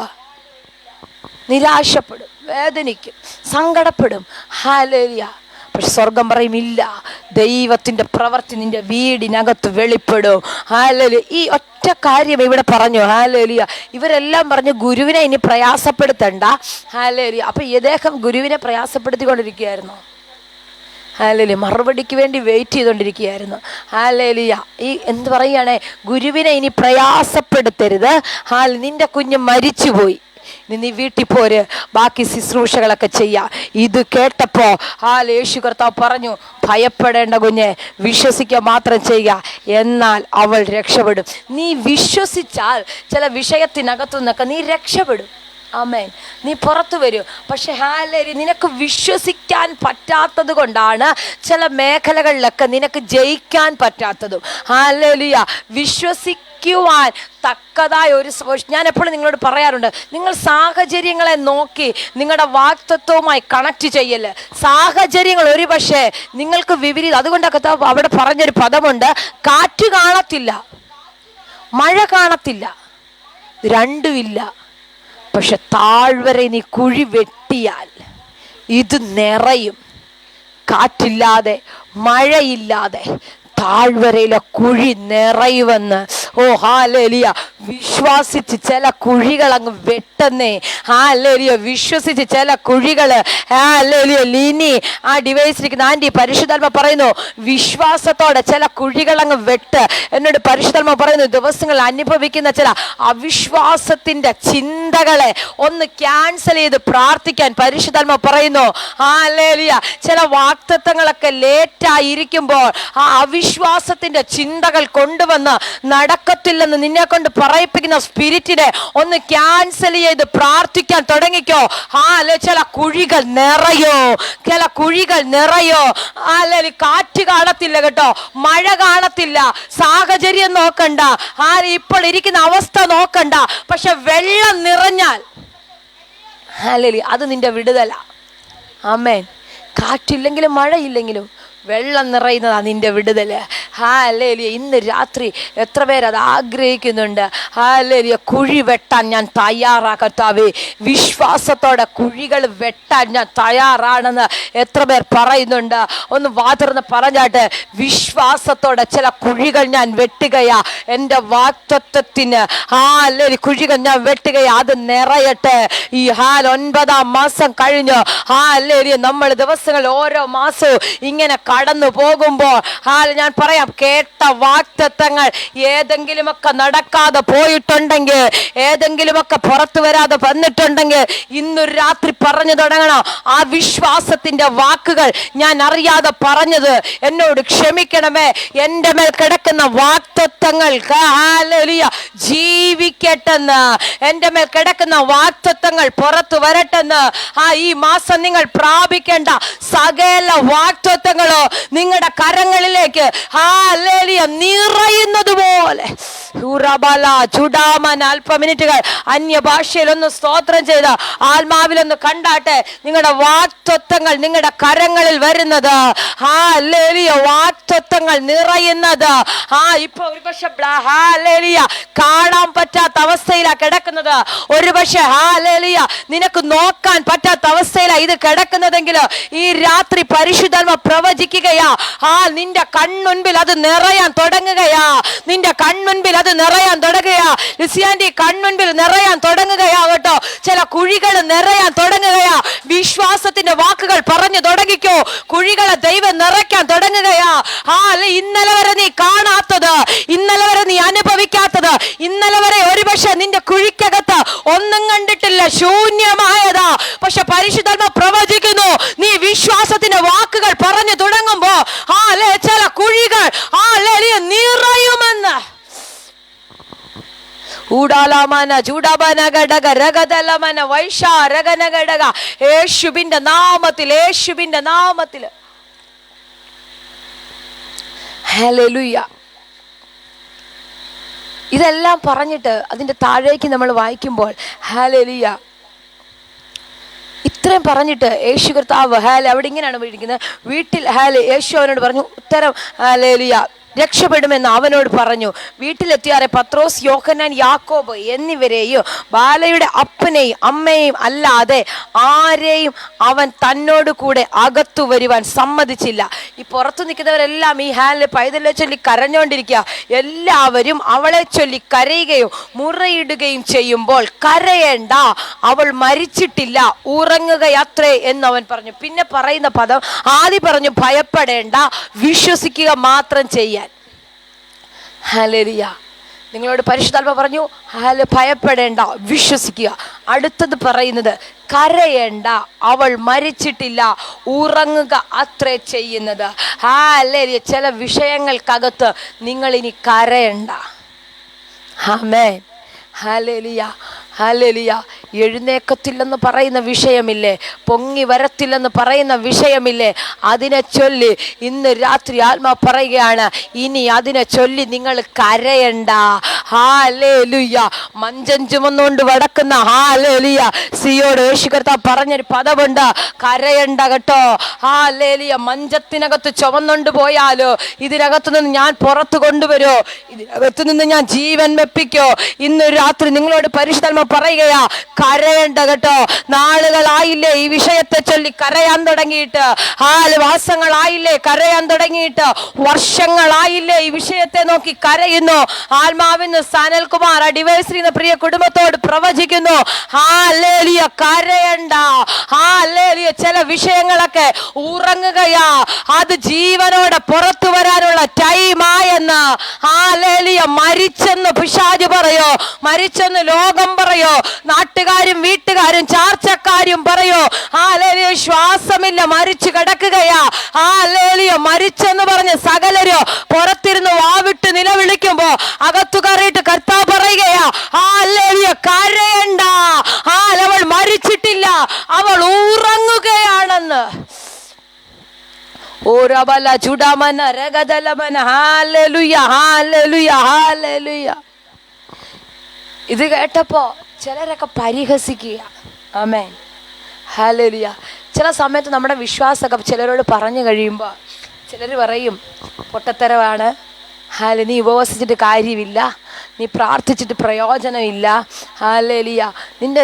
നിരാശപ്പെടും, വേദനിക്കും, സങ്കടപ്പെടും. ഹല്ലേലൂയ. പക്ഷെ സ്വർഗം പറയും ഇല്ല, ദൈവത്തിന്റെ പ്രവൃത്തി നിന്റെ വീടിനകത്ത് വെളിപ്പെടും. ഹല്ലേലൂയ. ഈ ഒറ്റ കാര്യം ഇവിടെ പറഞ്ഞു. ഹല്ലേലൂയ. ഇവരെല്ലാം പറഞ്ഞു ഗുരുവിനെ ഇനി പ്രയാസപ്പെടുത്തണ്ട. ഹല്ലേലൂയ. അപ്പൊ ഇദ്ദേഹം ഗുരുവിനെ പ്രയാസപ്പെടുത്തിക്കൊണ്ടിരിക്കുകയായിരുന്നു. ഹല്ലേലൂയ. മറുപടിക്ക് വേണ്ടി വെയിറ്റ് ചെയ്തുകൊണ്ടിരിക്കുകയായിരുന്നു. ഹല്ലേലൂയ. ഈ എന്ത് പറയുകയാണെ, ഗുരുവിനെ ഇനി പ്രയാസപ്പെടുത്തരുത്. നിന്റെ കുഞ്ഞ് മരിച്ചുപോയി, നീ വീട്ടിൽ പോര്, ബാക്കി ശുശ്രൂഷകളൊക്കെ ചെയ്യാം. ഇത് കേട്ടപ്പോ യേശു കർത്താവ് പറഞ്ഞു, ഭയപ്പെടേണ്ട കുഞ്ഞെ, വിശ്വസിക്കുക മാത്രം ചെയ്യുക, എന്നാൽ അവൾ രക്ഷപ്പെടും. നീ വിശ്വസിച്ചാൽ ചില വിഷയത്തിനകത്തു നിന്നൊക്കെ നീ രക്ഷപ്പെടും. ആമേൻ. നീ പുറത്തു വരും. പക്ഷെ ഹല്ലേലൂയ നിനക്ക് വിശ്വസിക്കാൻ പറ്റാത്തത് കൊണ്ടാണ് ചില മേഖലകളിലൊക്കെ നിനക്ക് ജയിക്കാൻ പറ്റാത്തതും. ഹല്ലേലൂയ. വിശ്വസിക്കുവാൻ തക്കതായ ഒരു, ഞാൻ എപ്പോഴും നിങ്ങളോട് പറയാറുണ്ട്, നിങ്ങൾ സാഹചര്യങ്ങളെ നോക്കി നിങ്ങളുടെ വാക്തത്വവുമായി കണക്ട് ചെയ്യല്. സാഹചര്യങ്ങൾ ഒരു പക്ഷേ നിങ്ങൾക്ക് വിപരീതം. അതുകൊണ്ടൊക്കെ അവിടെ പറഞ്ഞൊരു പദമുണ്ട്, കാറ്റ് കാണത്തില്ല, മഴ കാണത്തില്ല, രണ്ടുമില്ല. പക്ഷെ താഴ്വര നീ കുഴി വെട്ടിയാൽ ഇത് നിറയും. കാറ്റില്ലാതെ മഴയില്ലാതെ താഴ്വരയിലെ കുഴി നിറയുമെന്ന്. ഹല്ലേലൂയ. വിശ്വാസിച്ച് ചില കുഴികൾ അങ്ങ് വെട്ടുന്നേ. ഹല്ലേലൂയ. വിശ്വസിച്ച് ചില കുഴികള് ഹല്ലേലൂയ. ലിനി ആ ഡിവൈസിലിരിക്കുന്ന ആന്റി പരിശുദ്ധാത്മ പറയുന്നു, വിശ്വാസത്തോടെ ചില കുഴികൾ അങ്ങ് വെട്ട്. എന്നോട് പരിശുദ്ധാത്മ പറയുന്നു, ദിവസങ്ങൾ അനുഭവിക്കുന്ന ചില അവിശ്വാസത്തിന്റെ ചിന്തകളെ ഒന്ന് ക്യാൻസൽ ചെയ്ത് പ്രാർത്ഥിക്കാൻ പരിശുദ്ധാത്മ പറയുന്നു. ഹല്ലേലൂയ. ചില വാക്തത്വങ്ങളൊക്കെ ലേറ്റായിരിക്കുമ്പോൾ ആ അവിശ്വാസത്തിന്റെ ചിന്തകൾ കൊണ്ടുവന്ന് നടക്കത്തില്ലെന്ന് നിന്നെ കൊണ്ട് പറയിപ്പിക്കുന്ന സ്പിരിറ്റിനെ ഒന്ന് ക്യാൻസൽ ചെയ്ത് പ്രാർത്ഥിക്കാൻ തുടങ്ങിക്കോ. ചില കുഴികൾ നിറയോ, ചില കുഴികൾ നിറയോ. കാറ്റ് കാണത്തില്ല കേട്ടോ, മഴ കാണത്തില്ല, സാഹചര്യം നോക്കണ്ട, ഇപ്പോൾ ഇരിക്കുന്ന അവസ്ഥ നോക്കണ്ട. പക്ഷെ വെള്ളം നിറഞ്ഞാൽ അത് നിന്റെ വിടുതല. ആമേൻ. കാറ്റില്ലെങ്കിലും മഴയില്ലെങ്കിലും വെള്ളം നിറയുന്നതാ നിന്റെ വിടുതല്. ഹല്ലേലൂയ. ഇന്ന് രാത്രി എത്ര പേരത് ആഗ്രഹിക്കുന്നുണ്ട്? ഹല്ലേലൂയ. കുഴി വെട്ടാൻ ഞാൻ തയ്യാറാ കർത്താവേ, വിശ്വാസത്തോടെ കുഴികൾ വെട്ടാൻ ഞാൻ തയ്യാറാണെന്ന് എത്ര പേർ പറയുന്നുണ്ട്? ഒന്ന് വാതിർന്ന് പറഞ്ഞാട്ട്, വിശ്വാസത്തോടെ ചില കുഴികൾ ഞാൻ വെട്ടുകയാ. എൻ്റെ വാക്തത്വത്തിന് ഹല്ലേലൂയ കുഴികൾ ഞാൻ വെട്ടുകയാ. അത് നിറയട്ടെ. ഈ 9-ാം മാസം കഴിഞ്ഞു. ഹല്ലേലൂയ. നമ്മൾ ദിവസങ്ങൾ ഓരോ മാസവും ഇങ്ങനെ കടന്നു പോകുമ്പോൾ ഞാൻ പറയാം, കേട്ട വാക്തത്വങ്ങൾ ഏതെങ്കിലുമൊക്കെ നടക്കാതെ പോയിട്ടുണ്ടെങ്കിൽ, ഏതെങ്കിലുമൊക്കെ പുറത്തു വരാതെ വന്നിട്ടുണ്ടെങ്കിൽ ഇന്ന് രാത്രി പറഞ്ഞു തുടങ്ങണം, ആ വിശ്വാസത്തിന്റെ വാക്കുകൾ ഞാൻ അറിയാതെ പറഞ്ഞത് എന്നോട് ക്ഷമിക്കണമേ. എൻ്റെ മേൽ കിടക്കുന്ന വാക്തത്വങ്ങൾ ജീവിക്കട്ടെന്ന്, എൻ്റെ മേൽ കിടക്കുന്ന വാക്തത്വങ്ങൾ പുറത്തു വരട്ടെന്ന്. ഈ മാസം നിങ്ങൾ പ്രാപിക്കേണ്ട സകല വാക്തത്വങ്ങളോ നിങ്ങളുടെ കരങ്ങളിലേക്ക് ഹല്ലേലൂയ നിറയുന്നത് പോലെ അല്പമിനിറ്റുകൾ അന്യഭാഷയിൽ ഒന്ന് സ്തോത്രം ചെയ്ത് ആത്മാവിലൊന്ന് കണ്ടാട്ടെ നിങ്ങളുടെ വാക്തത്വങ്ങൾ നിങ്ങളുടെ കരങ്ങളിൽ വരുന്നത്. ഹല്ലേലൂയ വാക്തത്വങ്ങൾ നിറയുന്നത്. ഇപ്പൊ ഒരുപക്ഷെ ഹല്ലേലൂയ കാണാൻ പറ്റാത്ത അവസ്ഥയിലാ കിടക്കുന്നത്. ഒരുപക്ഷെ ഹല്ലേലൂയ നിനക്ക് നോക്കാൻ പറ്റാത്ത അവസ്ഥയിലാ ഇത് കിടക്കുന്നതെങ്കിൽ ഈ രാത്രി പരിശുദ്ധാത്മ പ്രവചിക്കുകയാ. നിന്റെ കൺമുൻപിൽ അത് നിറയാൻ തുടങ്ങുകയാ. നിന്റെ കൺമുൻപിൽ അത് നിറയാൻ തുടങ്ങുകയാ. ലിസിയാന്റെ കൺമുൻപിൽ നിറയാൻ തുടങ്ങുകയാ കേട്ടോ. ചില കുഴികൾ നിറയാൻ തുടങ്ങുകയാ. വിശ്വാസത്തിന്റെ വാക്കുകൾ പറഞ്ഞു തുടങ്ങിക്കോ. കുഴികളെ ദൈവം നിറയ്ക്കാൻ തുടങ്ങുകയാ. ഇന്നലെ വരെ നീ കാണാത്തത്, ഇന്നലെ വരെ നീ അനുഭവിക്കാത്തത്, ഇന്നലെ വരെ ഒരുപക്ഷെ നിന്റെ കുഴിക്കകത്ത് ഒന്നും കണ്ടിട്ടില്ല, ശൂന്യമായതാ. പക്ഷെ പരിശുദ്ധാത്മ പ്രവചിക്കുന്നു, നീ വിശ്വാസത്തിന്റെ വാക്കുകൾ പറഞ്ഞു തുടങ്ങുമ്പോ ചില കുഴികൾ നിറയുമെന്ന്. യേശുവിന്റെ നാമത്തിൽ, യേശുവിന്റെ നാമത്തിൽ. ഹല്ലേലൂയ. ഇതെല്ലാം പറഞ്ഞിട്ട് അതിന്റെ താഴേക്ക് നമ്മൾ വായിക്കുമ്പോൾ ഹല്ലേലൂയ ഇത്രയും പറഞ്ഞിട്ട് യേശു കർത്താവ് അവിടെ ഇങ്ങനെയാണ് ഇരിക്കുന്നത്. വീട്ടിൽ യേശു അവനോട് പറഞ്ഞു ഉത്തരം ഹല്ലേലൂയ രക്ഷപ്പെടുമെന്ന് അവനോട് പറഞ്ഞു. വീട്ടിലെത്തിയാറെ പത്രോസ്, യോഹന്നാൻ, യാക്കോബ് എന്നിവരെയും ബാലയുടെ അപ്പനെയും അമ്മയെയും അല്ലാതെ ആരെയും അവൻ തന്നോട് കൂടെ അകത്തു വരുവാൻ സമ്മതിച്ചില്ല. ഈ പുറത്തു നിൽക്കുന്നവരെല്ലാം ഈ പൈതലെ ചൊല്ലി കരഞ്ഞുകൊണ്ടിരിക്കുക. എല്ലാവരും അവളെ ചൊല്ലി കരയുകയും മുറയിടുകയും ചെയ്യുമ്പോൾ കരയേണ്ട, അവൾ മരിച്ചിട്ടില്ല, ഉറങ്ങുകയത്രേ എന്നവൻ പറഞ്ഞു. പിന്നെ പറയുന്ന പദം ആദ്യം പറഞ്ഞു ഭയപ്പെടേണ്ട, വിശ്വസിക്കുക മാത്രം ചെയ്യാൻ. ഹല്ലേലൂയ. നിങ്ങളോട് പരിശുദ്ധാത്മ പറഞ്ഞു ഭയപ്പെടേണ്ട, വിശ്വസിക്കുക. അടുത്തത് പറയുന്നത് കരയേണ്ട, അവൾ മരിച്ചിട്ടില്ല, ഉറങ്ങുക അത്രേ ചെയ്യുന്നത്. ഹല്ലേലൂയ. ചില വിഷയങ്ങൾക്കകത്ത് നിങ്ങൾ ഇനി കരയണ്ട. ആമേൻ. ഹല്ലേലൂയ. ഹല്ലേലൂയ. എഴുന്നേക്കത്തില്ലെന്ന് പറയുന്ന വിഷയമില്ലേ, പൊങ്ങി വരത്തില്ലെന്ന് പറയുന്ന വിഷയമില്ലേ, അതിനെ ചൊല്ലി ഇന്ന് രാത്രി ആത്മാ പറയുകയാണ്, ഇനി അതിനെ ചൊല്ലി നിങ്ങൾ കരയണ്ട. ഹല്ലേലൂയ. മഞ്ചം ചുമന്നുകൊണ്ട് വടക്കുന്ന ഹല്ലേലൂയ സിയോട് യേശു കർത്താവ് പറഞ്ഞൊരു പദമുണ്ട്, കരയണ്ട കേട്ടോ. ഹല്ലേലൂയ. മഞ്ചത്തിനകത്ത് ചുമന്നുകൊണ്ട് പോയാലോ ഇതിനകത്തു നിന്ന് ഞാൻ പുറത്തു കൊണ്ടുവരോ, ഇതിനകത്തു നിന്ന് ഞാൻ ജീവൻ വെപ്പിക്കോ. ഇന്ന് രാത്രി നിങ്ങളോട് പരിശുദ്ധാത്മ പറയുകയാ, കരയേണ്ട കേട്ടോ. നാളുകളായില്ലേ ഈ വിഷയത്തെ ചൊല്ലി കരയാൻ തുടങ്ങിയിട്ട്, മാസങ്ങളായില്ലേ കരയാൻ തുടങ്ങിയിട്ട്, വർഷങ്ങളായില്ലേ ഈ വിഷയത്തെ നോക്കി കരയുന്നു. ആത്മാവിന്ന് സനൽകുമാർ ഡിവൈസറി എന്ന പ്രിയ കുടുംബത്തോട് പ്രവചിക്കുന്നു, ഹല്ലേലൂയ, കരയണ്ട. ഹല്ലേലൂയ. ചില വിഷയങ്ങളൊക്കെ ഉറങ്ങുകയാ, അത് ജീവനോടെ പുറത്തു വരാനുള്ള ടൈമായെന്ന്. ഹല്ലേലൂയ. മരിച്ചെന്ന് പിശാച് പറയോ, മരിച്ചെന്ന് ലോകം പറയോ, നാട്ടുകാരും വീട്ടുകാരും ചാർച്ചക്കാരും പറയോ. ഹല്ലേലൂയ. ശ്വാസമില്ല, മരിച്ചു കിടക്കുകയാ. ഹല്ലേലൂയ. മരിച്ചെന്ന് പറഞ്ഞ് സകലരും പുറത്തിരുന്ന് വാവിട്ട് നിലവിളിക്കുമ്പോ അകത്തു കയറിയിട്ട് കർത്താവ് പറയുകയാ, ഹല്ലേലൂയ, കരയണ്ട. അവൾ മരിച്ചിട്ടില്ല, അവൾ ഉറങ്ങുകയാണെന്ന്. ഓരബല ചുടമന രഗദലമന. ഹല്ലേലൂയ. ഹല്ലേലൂയ. ഹല്ലേലൂയ. ഇത് കേട്ടപ്പോ ചിലരൊക്കെ പരിഹസിക്കുക. ആമേൻ. ഹല്ലേലൂയ. ചില സമയത്ത് നമ്മുടെ വിശ്വാസമൊക്കെ ചിലരോട് പറഞ്ഞു കഴിയുമ്പോൾ ചിലർ പറയും പൊട്ടത്തരമാണ്, നീ ഉപവസിച്ചിട്ട് കാര്യമില്ല, നീ പ്രാർത്ഥിച്ചിട്ട് പ്രയോജനമില്ല. ഹല്ലേലൂയ.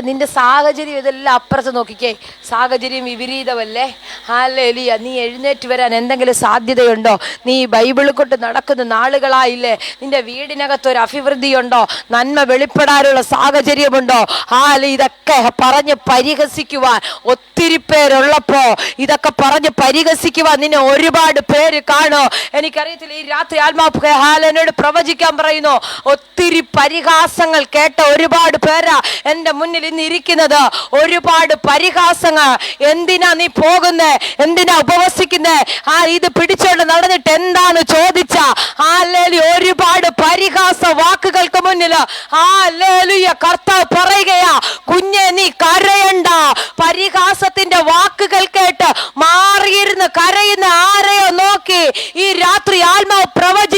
നിന്റെ സാഹചര്യം ഇതെല്ലാം അപ്പുറത്ത് നോക്കിക്കേ, സാഹചര്യം വിപരീതമല്ലേ. ഹല്ലേലൂയ. നീ എഴുന്നേറ്റ് വരാൻ എന്തെങ്കിലും സാധ്യതയുണ്ടോ? നീ ബൈബിൾ കൊണ്ട് നടക്കുന്ന നാളുകളായില്ലേ, നിന്റെ വീടിനകത്തൊരു അഭിവൃദ്ധിയുണ്ടോ? നന്മ വെളിപ്പെടാനുള്ള സാഹചര്യമുണ്ടോ? ഇതൊക്കെ പറഞ്ഞ് പരിഹസിക്കുവാൻ ഒത്തിരി പേരുള്ളപ്പോ, ഇതൊക്കെ പറഞ്ഞ് പരിഹസിക്കുവാൻ നിന്നെ ഒരുപാട് പേര് കാണോ. എനിക്കറിയത്തില്ല, ഈ രാത്രി ആത്മാവ് എന്നോട് പ്രവചിക്കാൻ പറയുന്നു, ഒത്തിരി പരിഹാസങ്ങൾ കേട്ട ഒരുപാട് പേരാ എന്റെ മുന്നിൽ ഇന്ന് ഇരിക്കുന്നത്. ഒരുപാട് പരിഹാസങ്ങൾ. എന്തിനാ നീ പോകുന്നേ, എന്തിനാ ഉപവസിക്കുന്നേ, ഇത് പിടിച്ചോണ്ട് നടന്നിട്ട് എന്താണ് ചോദിച്ച. ഒരുപാട് പരിഹാസ വാക്കുകൾക്ക് മുന്നിൽ കർത്താവ് പറയുകയാ, കുഞ്ഞെ നീ കരയണ്ട. പരിഹാസത്തിന്റെ വാക്കുകൾ കേട്ട് മാറിയിരുന്ന് കരയുന്ന ആരെയോ നോക്കി ഈ രാത്രി ആത്മാവ് പ്രവചിക്കുന്നു,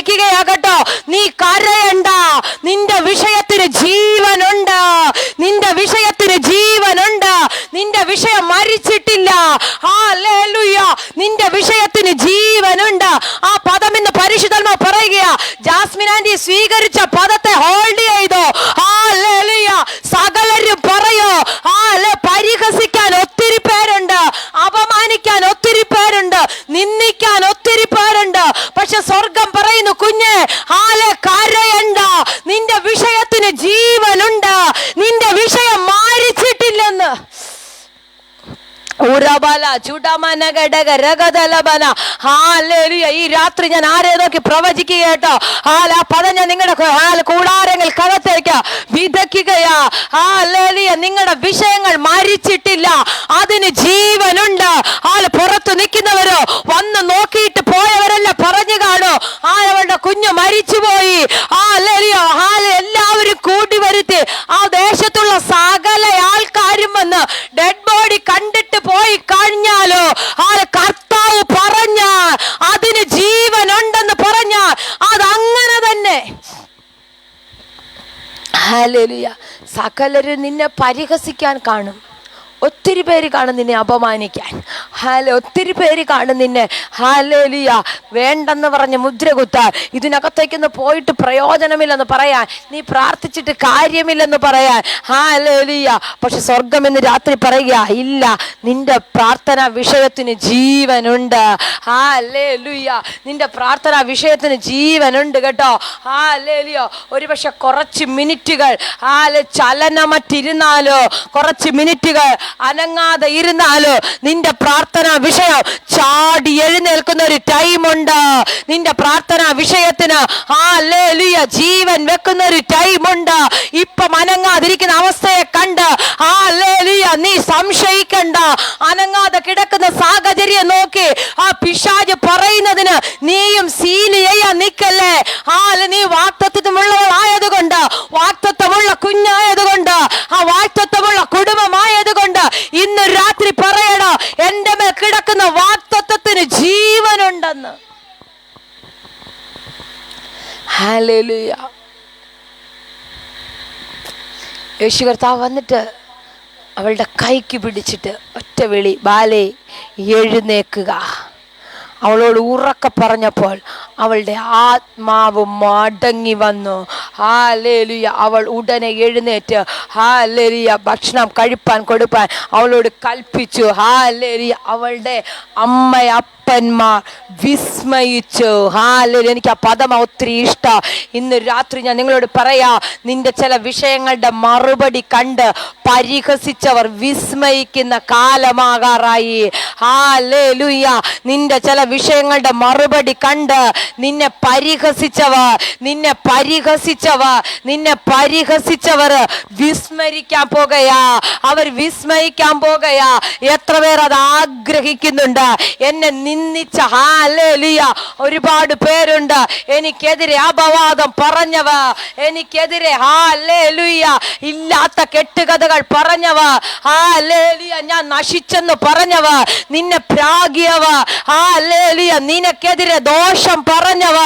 പരിഹസിക്കാൻ ഒത്തിരി പേരുണ്ട്, അപമാനിക്കാൻ ഒത്തിരി പേരുണ്ട്, നിന്ദിക്കാൻ ഒത്തിരി പേരുണ്ട്. പക്ഷെ സ്വർഗം പറയുന്നു, കുഞ്ഞെ കരയണ്ട, നിന്റെ വിഷയത്തിന് ജീവനുണ്ട്, നിന്റെ വിഷയം മാരിച്ചിട്ടില്ലെന്ന്. ഈ രാത്രി ഞാൻ ആരെ നോക്കി പ്രവചിക്കുക കേട്ടോ. ആ പദം ഞാൻ നിങ്ങളുടെ കൂടാരങ്ങൾ കകത്തേക്ക് വിതയ്ക്കുകയാ. നിങ്ങളുടെ വിഷയങ്ങൾ മരിച്ചിട്ടില്ല, അതിന് ജീവനുണ്ട്. പുറത്തു നിൽക്കുന്നവരോ വന്ന് നോക്കിയിട്ട് പോയവരല്ല പറഞ്ഞു കാണോ അവളുടെ കുഞ്ഞ് മരിച്ചുപോയി. എല്ലാവരും കൂടി വരുത്തി ആ ദേശത്തുള്ള സകല ആൾക്കാരും വന്ന് ഡെഡ് ബോഡി കണ്ടിട്ട് പോയി കഴിഞ്ഞാലോ കർത്താവ് പറഞ്ഞ അതിന് ജീവനുണ്ടെന്ന് പറഞ്ഞ അതങ്ങനെ തന്നെ. ഹല്ലേലൂയ. സകലരും നിന്നെ പരിഹസിക്കാൻ കാണും, ഒത്തിരി പേര് കാണും നിന്നെ അപമാനിക്കാൻ. ഒത്തിരി പേര് കാണും നിന്നെ ഹല്ലേലൂയ വേണ്ടെന്ന് പറഞ്ഞ് മുദ്ര കുത്താൻ, ഇതിനകത്തേക്കൊന്ന് പോയിട്ട് പ്രയോജനമില്ലെന്ന് പറയാൻ, നീ പ്രാർത്ഥിച്ചിട്ട് കാര്യമില്ലെന്ന് പറയാൻ. ഹല്ലേലൂയ. പക്ഷെ സ്വർഗം ഇന്ന് രാത്രി പറയുക, ഇല്ല, നിന്റെ പ്രാർത്ഥനാ വിഷയത്തിന് ജീവനുണ്ട്. ഹല്ലേലൂയ. നിന്റെ പ്രാർത്ഥനാ വിഷയത്തിന് ജീവനുണ്ട് കേട്ടോ. ഹല്ലേലൂയ. ഒരു പക്ഷെ കുറച്ച് മിനിറ്റുകൾ ചലനമറ്റിരുന്നാലോ, കുറച്ച് മിനിറ്റുകൾ അനങ്ങാതെ ഇരുന്നാലോ നിന്റെ പ്രാർത്ഥനാ വിഷയം ചാടി എഴുന്നേൽക്കുന്ന ഒരു ടൈമുണ്ട്. നിന്റെ പ്രാർത്ഥനാ വിഷയത്തിന് ഹല്ലേലൂയ ജീവൻ വെക്കുന്ന ഒരു ടൈമുണ്ട്. ഇപ്പം അനങ്ങാതിരിക്കുന്ന അവസ്ഥയെ കണ്ട് ഹല്ലേലൂയ നീ സംശയിക്കണ്ട. അനങ്ങാതെ കിടക്കുന്ന സാഹചര്യം നോക്കി ആ പിശാച് പറയുന്നതിന് നീയും സീല് ചെയ്യാൻ നിൽക്കല്ലേ. നീ വാഗ്ദത്തമുള്ളവളായതുകൊണ്ട്, വാഗ്ദത്തമുള്ള കുഞ്ഞായതുകൊണ്ട്, ആ വാഗ്ദത്തമുള്ള കുടുംബമായതുകൊണ്ട് ഇന്ന് രാത്രി പറയണം, എന്റെ മേൽ കിടക്കുന്ന വാഗ്ദത്തത്തിന് ജീവനുണ്ടെന്ന്. ഹല്ലേലൂയ. യേശു കർത്താവ് വന്നിട്ട് അവളുടെ കൈക്ക് പിടിച്ചിട്ട് ഒറ്റ വിളി, ബാലേ എഴുന്നേക്കുക. അവളോട് ഉറക്കെ പറഞ്ഞപ്പോൾ അവളുടെ ആത്മാവ് മടങ്ങി വന്നു. ഹല്ലേലൂയ. അവൾ ഉടനെ എഴുന്നേറ്റ് ഹല്ലേലൂയ ഭക്ഷണം കഴിപ്പാൻ കൊടുപ്പാൻ അവളോട് കൽപ്പിച്ചു. ഹല്ലേലൂയ. അവളുടെ അപ്പന്മാർ വിസ്മയിച്ചു. ഹല്ലേലൂയ. എനിക്ക് ആ പദം ഒത്തിരി ഇഷ്ടം. ഇന്ന് രാത്രി ഞാൻ നിങ്ങളോട് പറയാ, നിന്റെ ചില വിഷയങ്ങളുടെ മറുപടി കണ്ട് പരിഹസിച്ചവർ വിസ്മയിക്കുന്ന കാലമാകാറായി. ഹല്ലേലൂയ. നിന്റെ ചില വിഷയങ്ങളുടെ മറുപടി കണ്ട് നിന്നെ പരിഹസിച്ചവർ വിസ്മരിക്കാൻ പോകുകയാ. അവർ വിസ്മയിക്കാൻ പോകുകയാ. എത്ര പേർ അത് ആഗ്രഹിക്കുന്നുണ്ട്? എന്നെ നിന്ദിച്ച ഹല്ലേലൂയ ഒരുപാട് പേരുണ്ട്. എനിക്കെതിരെ അപവാദം പറഞ്ഞവ, എനിക്കെതിരെ ഹല്ലേലൂയ ഇല്ലാത്ത കെട്ടുകഥകൾ പറഞ്ഞവ, ഹല്ലേലൂയ ഞാൻ നശിച്ചെന്ന് പറഞ്ഞവ, നിന്നെ പ്രാഗിയവ, ഹല്ലേലൂയ നിനക്കെതിരെ ദോഷം പറഞ്ഞവ,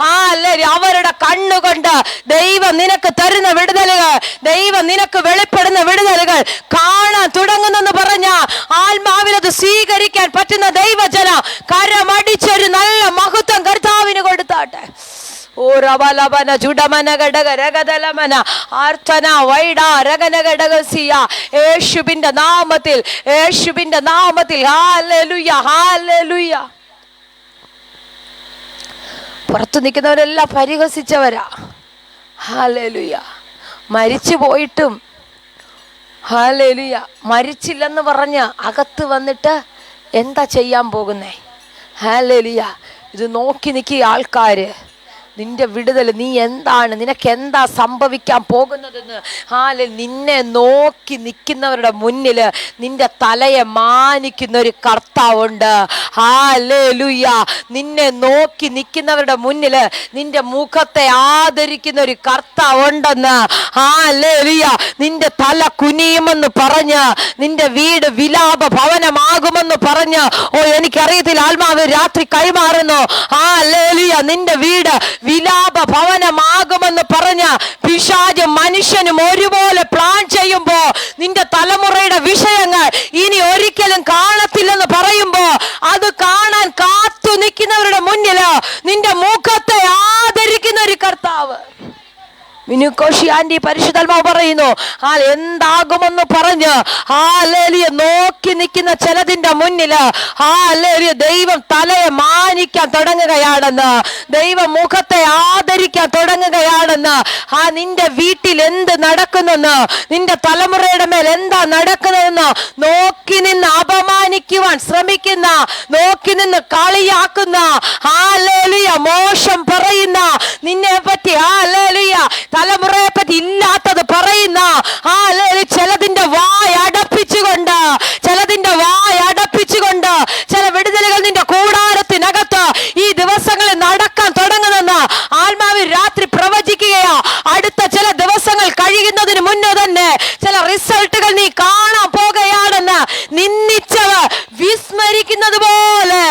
ഹല്ലേലൂയ അവരുടെ കണ്ണുകൊണ്ട് ദൈവം നിനക്ക് തരുന്ന വിടുതലുകൾ, ദൈവം നിനക്ക് വെളിപ്പെടുന്ന വിടുതലുകൾ കാണാൻ തുടങ്ങുന്നെന്ന് പറഞ്ഞ ആത്മാവിൽ അത് സ്വീകരിക്കാൻ പറ്റുന്ന ദൈവജന കരമടിച്ചൊരു നല്ല മഹത്വം കർത്താവിന് കൊടുത്താട്ടെ. ഓ റബലബന ജുഡമന ഘടക രഗദലമന ആർത്തന വൈഡ രഗന ഘടകസിയ യേശുവിന്റെ നാമത്തിൽ, യേശുവിന്റെ നാമത്തിൽ ഹല്ലേലൂയ ഹല്ലേലൂയ. പുറത്തു നിൽക്കുന്നവരെല്ലാം പരിഹസിച്ചവരാ. ഹല്ലേലൂയ. മരിച്ചു പോയിട്ടും ഹല്ലേലൂയ മരിച്ചില്ലെന്ന് പറഞ്ഞ് അകത്ത് വന്നിട്ട് എന്താ ചെയ്യാൻ പോകുന്നേ? ഹല്ലേലൂയ. ഇത് നോക്കി നിൽക്കിയ ആൾക്കാര്, നിന്റെ വിടുതൽ നീ എന്താണ്, നിനക്ക് എന്താ സംഭവിക്കാൻ പോകുന്നതെന്ന് നിന്നെ നോക്കി നിൽക്കുന്നവരുടെ മുന്നിൽ നിന്റെ തലയെ മാനിക്കുന്ന ഒരു കർത്താവുണ്ട്. ഹല്ലേലൂയ. നിന്നെ നോക്കി നിൽക്കുന്നവരുടെ മുന്നിൽ നിന്റെ മുഖത്തെ ആദരിക്കുന്ന ഒരു കർത്താവുണ്ടെന്ന്. ഹല്ലേലൂയ. നിന്റെ തല കുനിയുമെന്ന് പറഞ്ഞ്, നിന്റെ വീട് വിലാപ ഭവനമാകുമെന്ന് പറഞ്ഞ്, എനിക്കറിയത്തില്ല, ആത്മാവ് രാത്രി കൈമാറുന്നു. ഹല്ലേലൂയ. നിന്റെ വീട് വിലാപ ഭവനമാകുമെന്ന് പറഞ്ഞ പിശാച് മനുഷ്യനും ഒരുപോലെ പ്ലാൻ ചെയ്യുമ്പോ, നിന്റെ തലമുറയുടെ വിഷയങ്ങൾ ഇനി ഒരിക്കലും കാണത്തില്ലെന്ന് പറയുമ്പോ, അത് കാണാൻ കാത്തു നിൽക്കുന്നവരുടെ മുന്നിൽ നിന്റെ മുഖത്തെ ആദരിക്കുന്ന ഒരു കർത്താവ്. ആന്റി പരിശുദ്ധാത്മാവ് പറയുന്നു, എന്താകുമെന്ന് പറഞ്ഞ് നോക്കി നിൽക്കുന്ന ചിലതിന്റെ മുന്നില് ദൈവം തലയെ മാനിക്കാൻ തുടങ്ങുകയാണെന്ന്, ദൈവം മുഖത്തെ ആദരിക്കാൻ തുടങ്ങുകയാണെന്ന്. നിന്റെ വീട്ടിൽ എന്ത് നടക്കുന്നെന്ന്, നിന്റെ തലമുറയുടെ മേൽ എന്താ നടക്കുന്നതെന്ന് നോക്കി നിന്ന് അപമാനിക്കുവാൻ ശ്രമിക്കുന്ന, നോക്കി നിന്ന് കളിയാക്കുന്ന, മോശം പറയുന്ന, നിന്നെ പറ്റി തലമുറയെ പറ്റി ഇല്ലാത്തത് പറയുന്ന ചിലതിന്റെ വായ അടപ്പിച്ചുകൊണ്ട്, ചില വിടുതലുകൾ നിന്റെ കൂടാരത്തിനകത്ത് ഈ ദിവസങ്ങളിൽ നടക്കാൻ തുടങ്ങുന്നെന്ന് ആത്മാവിൽ രാത്രി പ്രവചിക്കുകയാ. അടുത്ത ചില ദിവസങ്ങൾ കഴിയുന്നതിന് മുന്നേ തന്നെ ചില റിസൾട്ടുകൾ നീ കാണാൻ പോകുകയാണെന്ന്. നിന്ദിച്ചവ വിസ്മരിക്കുന്നത് പോലെ,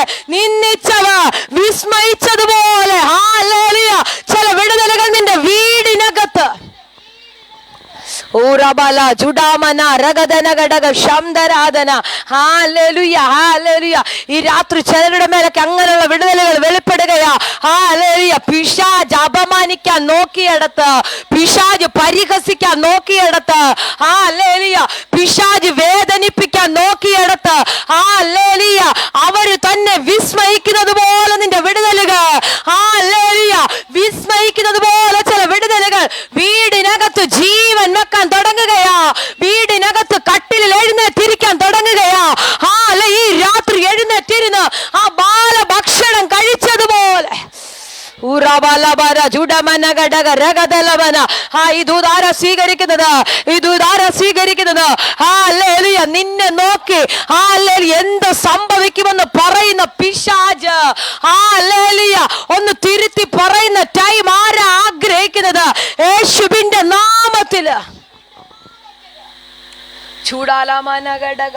വിസ്മയിച്ചതുപോലെ ചില വിടുതലുകൾ നിന്റെ വീടിനകത്ത് ഈ രാത്രി ചിലരുടെ മേലൊക്കെ അങ്ങനെയുള്ള വിടുതലുകൾ വെളിപ്പെടുകയാ. പിശാച് അപമാനിക്കാൻ നോക്കിയെടുത്ത്, പിശാച് പരിഹസിക്കാൻ നോക്കിയെടുത്ത്, പിശാച് വേദനിപ്പിക്കാൻ നോക്കിയെടുത്ത് അവര് തന്നെ വിസ്മയിക്കുന്നത് പോലെ നിന്റെ വിടുതലുകൾ, വിസ്മയിക്കുന്നത് പോലെ ചില വിടുതലുകൾ വീടിനകത്ത് ജീവൻ വെക്കാൻ തുടങ്ങുകയാ. വീടിനകത്ത് കട്ടിലിൽ എഴുന്നേറ്റിരിക്കാൻ തുടങ്ങുകയാ. ഈ രാത്രി എഴുന്നേറ്റിരുന്ന് ആ ബാലഭക്ഷണം കഴിച്ചതുപോലെ സ്വീകരിക്കുന്നത് നിന്നെ നോക്കി എന്ത് സംഭവിക്കുമെന്ന് പറയുന്ന പിശാച് ഒന്ന് തിരുത്തി പറയുന്ന ടൈം ആരാ ആഗ്രഹിക്കുന്നത്? യേശുവിന്റെ നാമത്തില് ചൂടാലാമനഘടക.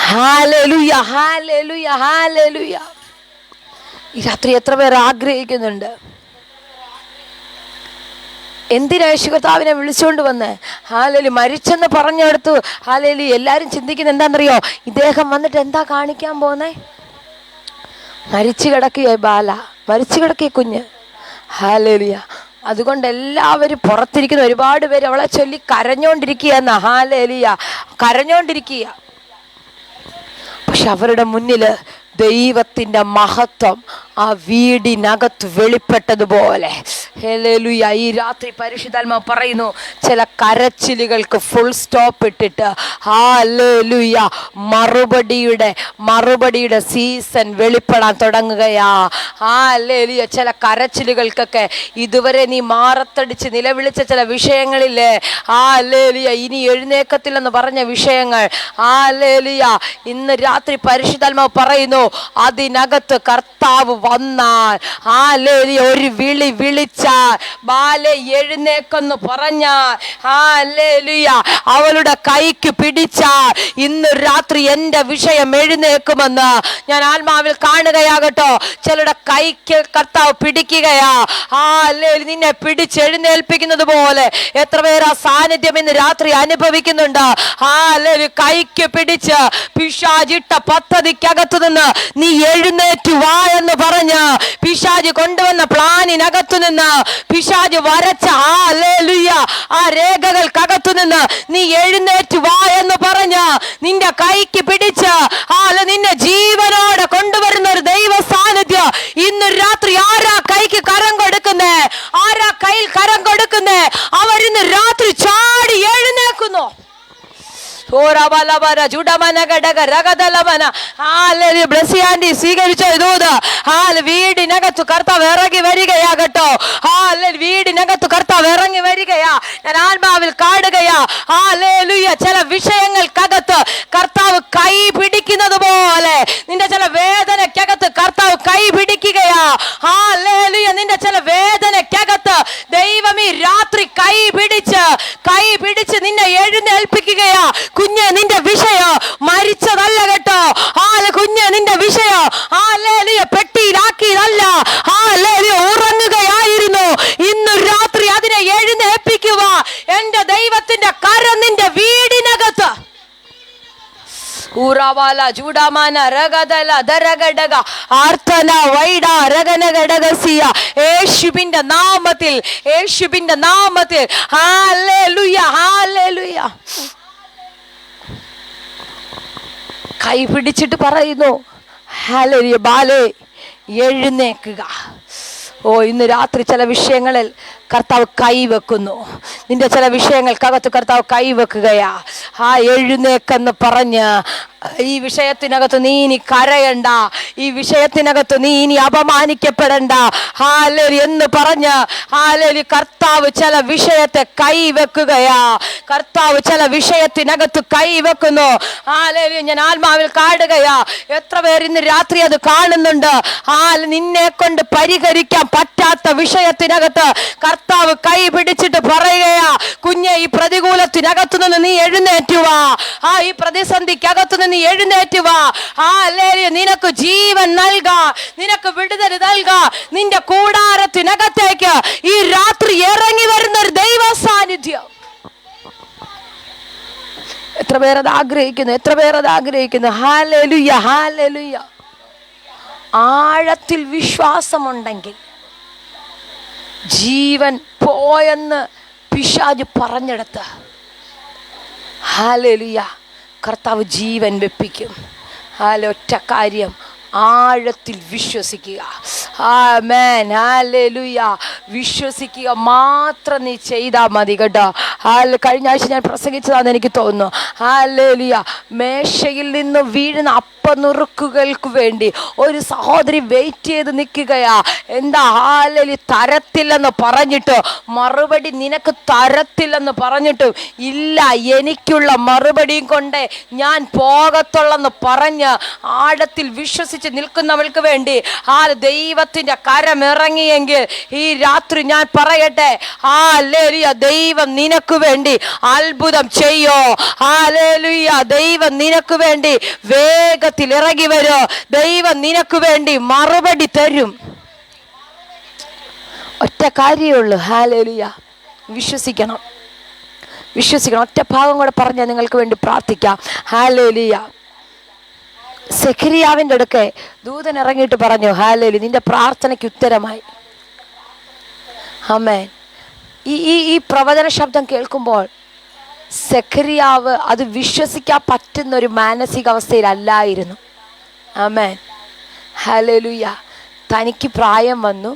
ഹല്ലേലൂയ, ഹല്ലേലൂയ, ഹല്ലേലൂയ. ഈ രാത്രി എത്ര പേർ ആഗ്രഹിക്കുന്നുണ്ട്? എന്തിനാ യേശു കർത്താവിനെ വിളിച്ചുകൊണ്ട് വന്ന് മരിച്ചെന്ന് പറഞ്ഞെടുത്തു? എല്ലാരും ചിന്തിക്കുന്നത് എന്താണെന്നറിയോ? ഇദ്ദേഹം വന്നിട്ട് എന്താ കാണിക്കാൻ പോന്നേ? മരിച്ചു കിടക്കുക ബാല, മരിച്ചു കിടക്കുക കുഞ്ഞ്. അതുകൊണ്ട് എല്ലാവരും പുറത്തിരിക്കുന്ന ഒരുപാട് പേര് അവളെ ചൊല്ലി കരഞ്ഞോണ്ടിരിക്കുക. കരഞ്ഞോണ്ടിരിക്കുക. പക്ഷെ അവരുടെ മുന്നില് ദൈവത്തിന്റെ മഹത്വം ആ വീടിനകത്ത് വെളിപ്പെട്ടതുപോലെ. ഹല്ലേലൂയ. ഈ രാത്രി പരിശുദ്ധാത്മാവ് പറയുന്നു, ചില കരച്ചിലുകൾക്ക് ഫുൾ സ്റ്റോപ്പ് ഇട്ടിട്ട് ഹല്ലേലൂയ മറുപടിയുടെ സീസൺ വെളിപ്പെടാൻ തുടങ്ങുകയാ. ഹല്ലേലൂയ. ചില കരച്ചിലുകൾക്കൊക്കെ ഇതുവരെ നീ മാറത്തടിച്ച് നിലവിളിച്ച ചില വിഷയങ്ങളില്ലേ, ഹല്ലേലൂയ, ഇനി എഴുന്നേക്കത്തില്ലെന്ന് പറഞ്ഞ വിഷയങ്ങൾ, ഹല്ലേലൂയ, ഇന്ന് രാത്രി പരിശുദ്ധാത്മാവ് പറയുന്നു, അതിനകത്ത് കർത്താവ് വന്നാൽ, ഒരു വിളി വിളിച്ചാൽ, ബാലെ എഴുന്നേക്കെന്ന് പറഞ്ഞാൽ, അവളുടെ കൈക്ക് പിടിച്ചാൽ ഇന്ന് രാത്രി എന്റെ വിഷയം എഴുന്നേക്കുമെന്ന് ഞാൻ ആത്മാവിൽ കാണുകയാകട്ടോ. ചിലരുടെ കൈക്ക് കർത്താവ് പിടിക്കുകയാ. നിന്നെ പിടിച്ചെഴുന്നേൽപ്പിക്കുന്നത് പോലെ എത്ര പേര് ആ സാന്നിധ്യം ഇന്ന് രാത്രി അനുഭവിക്കുന്നുണ്ട്? കൈക്ക് പിടിച്ച് പിശാചിട്ട പദ്ധതിക്കകത്തു നിന്ന് നീ എഴുന്നേറ്റു വാ എന്ന് പറഞ്ഞ്, പിശാച് കൊണ്ടുവന്ന പ്ലാനിനകത്തു നിന്ന്, പിശാച് വരച്ച ആ രേഖകൾക്കകത്തു നിന്ന് നീ എഴുന്നേറ്റു വാ എന്ന് പറഞ്ഞ് നിന്റെ കൈക്ക് പിടിച്ച് നിന്നെ ജീവനോടെ കൊണ്ടുവരുന്ന ഒരു ദൈവ സാന്നിധ്യം ഇന്ന് രാത്രി ആരാ കൈക്ക് കരം കൊടുക്കുന്നേ? ആരാ കയ്യിൽ കരം കൊടുക്കുന്നേ? അവരിന്ന് രാത്രി ചാടി എഴുന്നേക്കുന്നു. വീടിനകത്ത് കർത്താവ് ഇറങ്ങി വരികയാകട്ടോ. വീടിനകത്ത് കർത്താവ് ഇറങ്ങി വരികയാ. ഞാൻ ആത്മാവിൽ കാണുകയാ. ചില വിഷയങ്ങൾക്കകത്ത് കർത്താവ് കൈ പിടിക്കുന്നത് പോലെ നിന്റെ ചില വേദനക്കകത്ത് കർത്താവ് കൈ പിടിക്കുകയാ. നിന്റെ ചില വേദനക്കകത്ത് ദൈവം ഈ രാത്രി കൈ പിടിച്ച് നിന്നെ എഴുന്നേൽപ്പിക്കുകയാ. കുഞ്ഞ്, നിന്റെ വിഷയം മരിച്ചതല്ല കേട്ടോ. കുഞ്ഞ്, നിന്റെ വിഷയം പെട്ടിയിലാക്കിയതല്ല, ഉറങ്ങുകയായിരുന്നു. ഇന്ന് രാത്രി അതിനെ എഴുന്നേൽപ്പിക്കുക. എന്റെ ദൈവത്തിന്റെ കരം നിന്റെ വീടിനകത്ത്. ഊറാവാല ജൂഡാമാന രഗദല ദരഗഡഗ ആർത്തന വൈഡ രഗനഗഡഗസിയ. യേശുവിന്റെ നാമത്തിൽ, യേശുവിന്റെ നാമത്തിൽ. Hallelujah, hallelujah. കൈ പിടിച്ചിട്ട് പറയുന്നു, ഹല്ലേലൂയ, ബാലേ എഴുന്നേക്കുക. ഓ, ഇന്ന് രാത്രി ചില വിഷയങ്ങളിൽ കർത്താവ് കൈവെക്കുന്നു. നിന്റെ ചില വിഷയങ്ങൾക്കകത്ത് കർത്താവ് കൈവെക്കുകയാ. എഴുന്നേക്കെന്ന് പറഞ്ഞ് ഈ വിഷയത്തിനകത്ത് നീ ഇനി കരയണ്ട, ഈ വിഷയത്തിനകത്ത് നീ ഇനി അപമാനിക്കപ്പെടണ്ട. ഹല്ലേലൂയ എന്ന് പറഞ്ഞ് ഹല്ലേലൂയ കർത്താവ് ചില വിഷയത്തെ കൈവെക്കുകയാ. കർത്താവ് ചില വിഷയത്തിനകത്ത് കൈവെക്കുന്നു. ഹല്ലേലൂയ, ഞാൻ ആത്മാവിൽ കാണുകയാ. എത്ര പേർ ഇന്ന് രാത്രി അത് കാണുന്നുണ്ട്? നിന്നെ കൊണ്ട് പരിഹരിക്കാൻ പറ്റാത്ത വിഷയത്തിനകത്ത് കർത്താവ് കൈ പിടിച്ചിട്ട് പറയുകയാ, കുഞ്ഞെ, ഈ പ്രതികൂലത്തിനകത്തു നിന്ന് നീ എഴുന്നേറ്റുവാ. ഈ പ്രതിസന്ധിക്കകത്തു നിന്ന് നീ എഴുന്നേറ്റുവാ. ഹല്ലേലൂയ, നിനക്ക് ജീവൻ നൽകാ, നിനക്ക് വിടുതൽ നൽകാ. നിന്റെ കൂടാരത്തിനകത്തേക്ക് ഈ രാത്രി ഇറങ്ങി വരുന്ന ഒരു ദൈവ സാന്നിധ്യം. എത്ര പേരത് ആഗ്രഹിക്കുന്നു, എത്ര പേരത് ആഗ്രഹിക്കുന്നു. Hallelujah, hallelujah. ആഴത്തിൽ വിശ്വാസമുണ്ടെങ്കിൽ ജീവൻ പോയെന്ന് പിശാച് പറഞ്ഞെടുത്ത് ഹല്ലേലൂയ കർത്താവ് ജീവൻ വെപ്പിക്കും. ഒറ്റ കാര്യം, ആഴത്തിൽ വിശ്വസിക്കുക. ആമേൻ, ഹല്ലേലൂയ. വിശ്വസിക്കുക മാത്രം നീ ചെയ്താൽ മതി കേട്ടോ. കഴിഞ്ഞ ആഴ്ച ഞാൻ പ്രസംഗിച്ചതാണെന്ന് എനിക്ക് തോന്നുന്നു. ഹല്ലേലൂയ. മേശയിൽ നിന്ന് വീഴുന്ന നുറുക്കുകൾക്ക് വേണ്ടി ഒരു സഹോദരി വെയിറ്റ് ചെയ്ത് നിൽക്കുകയാ. എന്താ? ഹല്ലേലൂയ, തരത്തില്ലെന്ന് പറഞ്ഞിട്ട്, മറുപടി നിനക്ക് തരത്തില്ലെന്ന് പറഞ്ഞിട്ടും, ഇല്ല, എനിക്കുള്ള മറുപടിയും കൊണ്ട് ഞാൻ പോകത്തുള്ളെന്ന് പറഞ്ഞ് ആഴത്തിൽ വിശ്വസിച്ച് നിൽക്കുന്നവൾക്ക് വേണ്ടി ദൈവത്തിന്റെ കരമിറങ്ങിയെങ്കിൽ ഈ രാത്രി ഞാൻ പറയട്ടെ, ഹല്ലേലൂയ, ദൈവം നിനക്ക് വേണ്ടി അത്ഭുതം ചെയ്യോ. ഹല്ലേലൂയ, ദൈവം നിനക്ക് വേണ്ടി വേഗത്തിൽ ഇറങ്ങി വരോ. ദൈവം നിനക്ക് വേണ്ടി മറുപടി തരും. ഒറ്റ കാര്യമുള്ളൂ, ഹല്ലേലൂയ, വിശ്വസിക്കണം, വിശ്വസിക്കണം. ഒറ്റ ഭാഗം കൂടെ പറഞ്ഞാൽ നിങ്ങൾക്ക് വേണ്ടി പ്രാർത്ഥിക്കാം. ഹല്ലേലൂയ. സെഖരിയാവിൻ്റെ അടുക്കെ ദൂതൻ ഇറങ്ങിയിട്ട് പറഞ്ഞു, ഹല്ലേലൂയ, നിന്റെ പ്രാർത്ഥനയ്ക്ക് ഉത്തരമായി. ആമേൻ. ഈ പ്രവചന ശബ്ദം കേൾക്കുമ്പോൾ സെഖരിയാവ് അത് വിശ്വസിക്കാൻ പറ്റുന്ന ഒരു മാനസികാവസ്ഥയിലല്ലായിരുന്നു. ആമേൻ, ഹല്ലേലൂയ. തനിക്ക് പ്രായം വന്നു,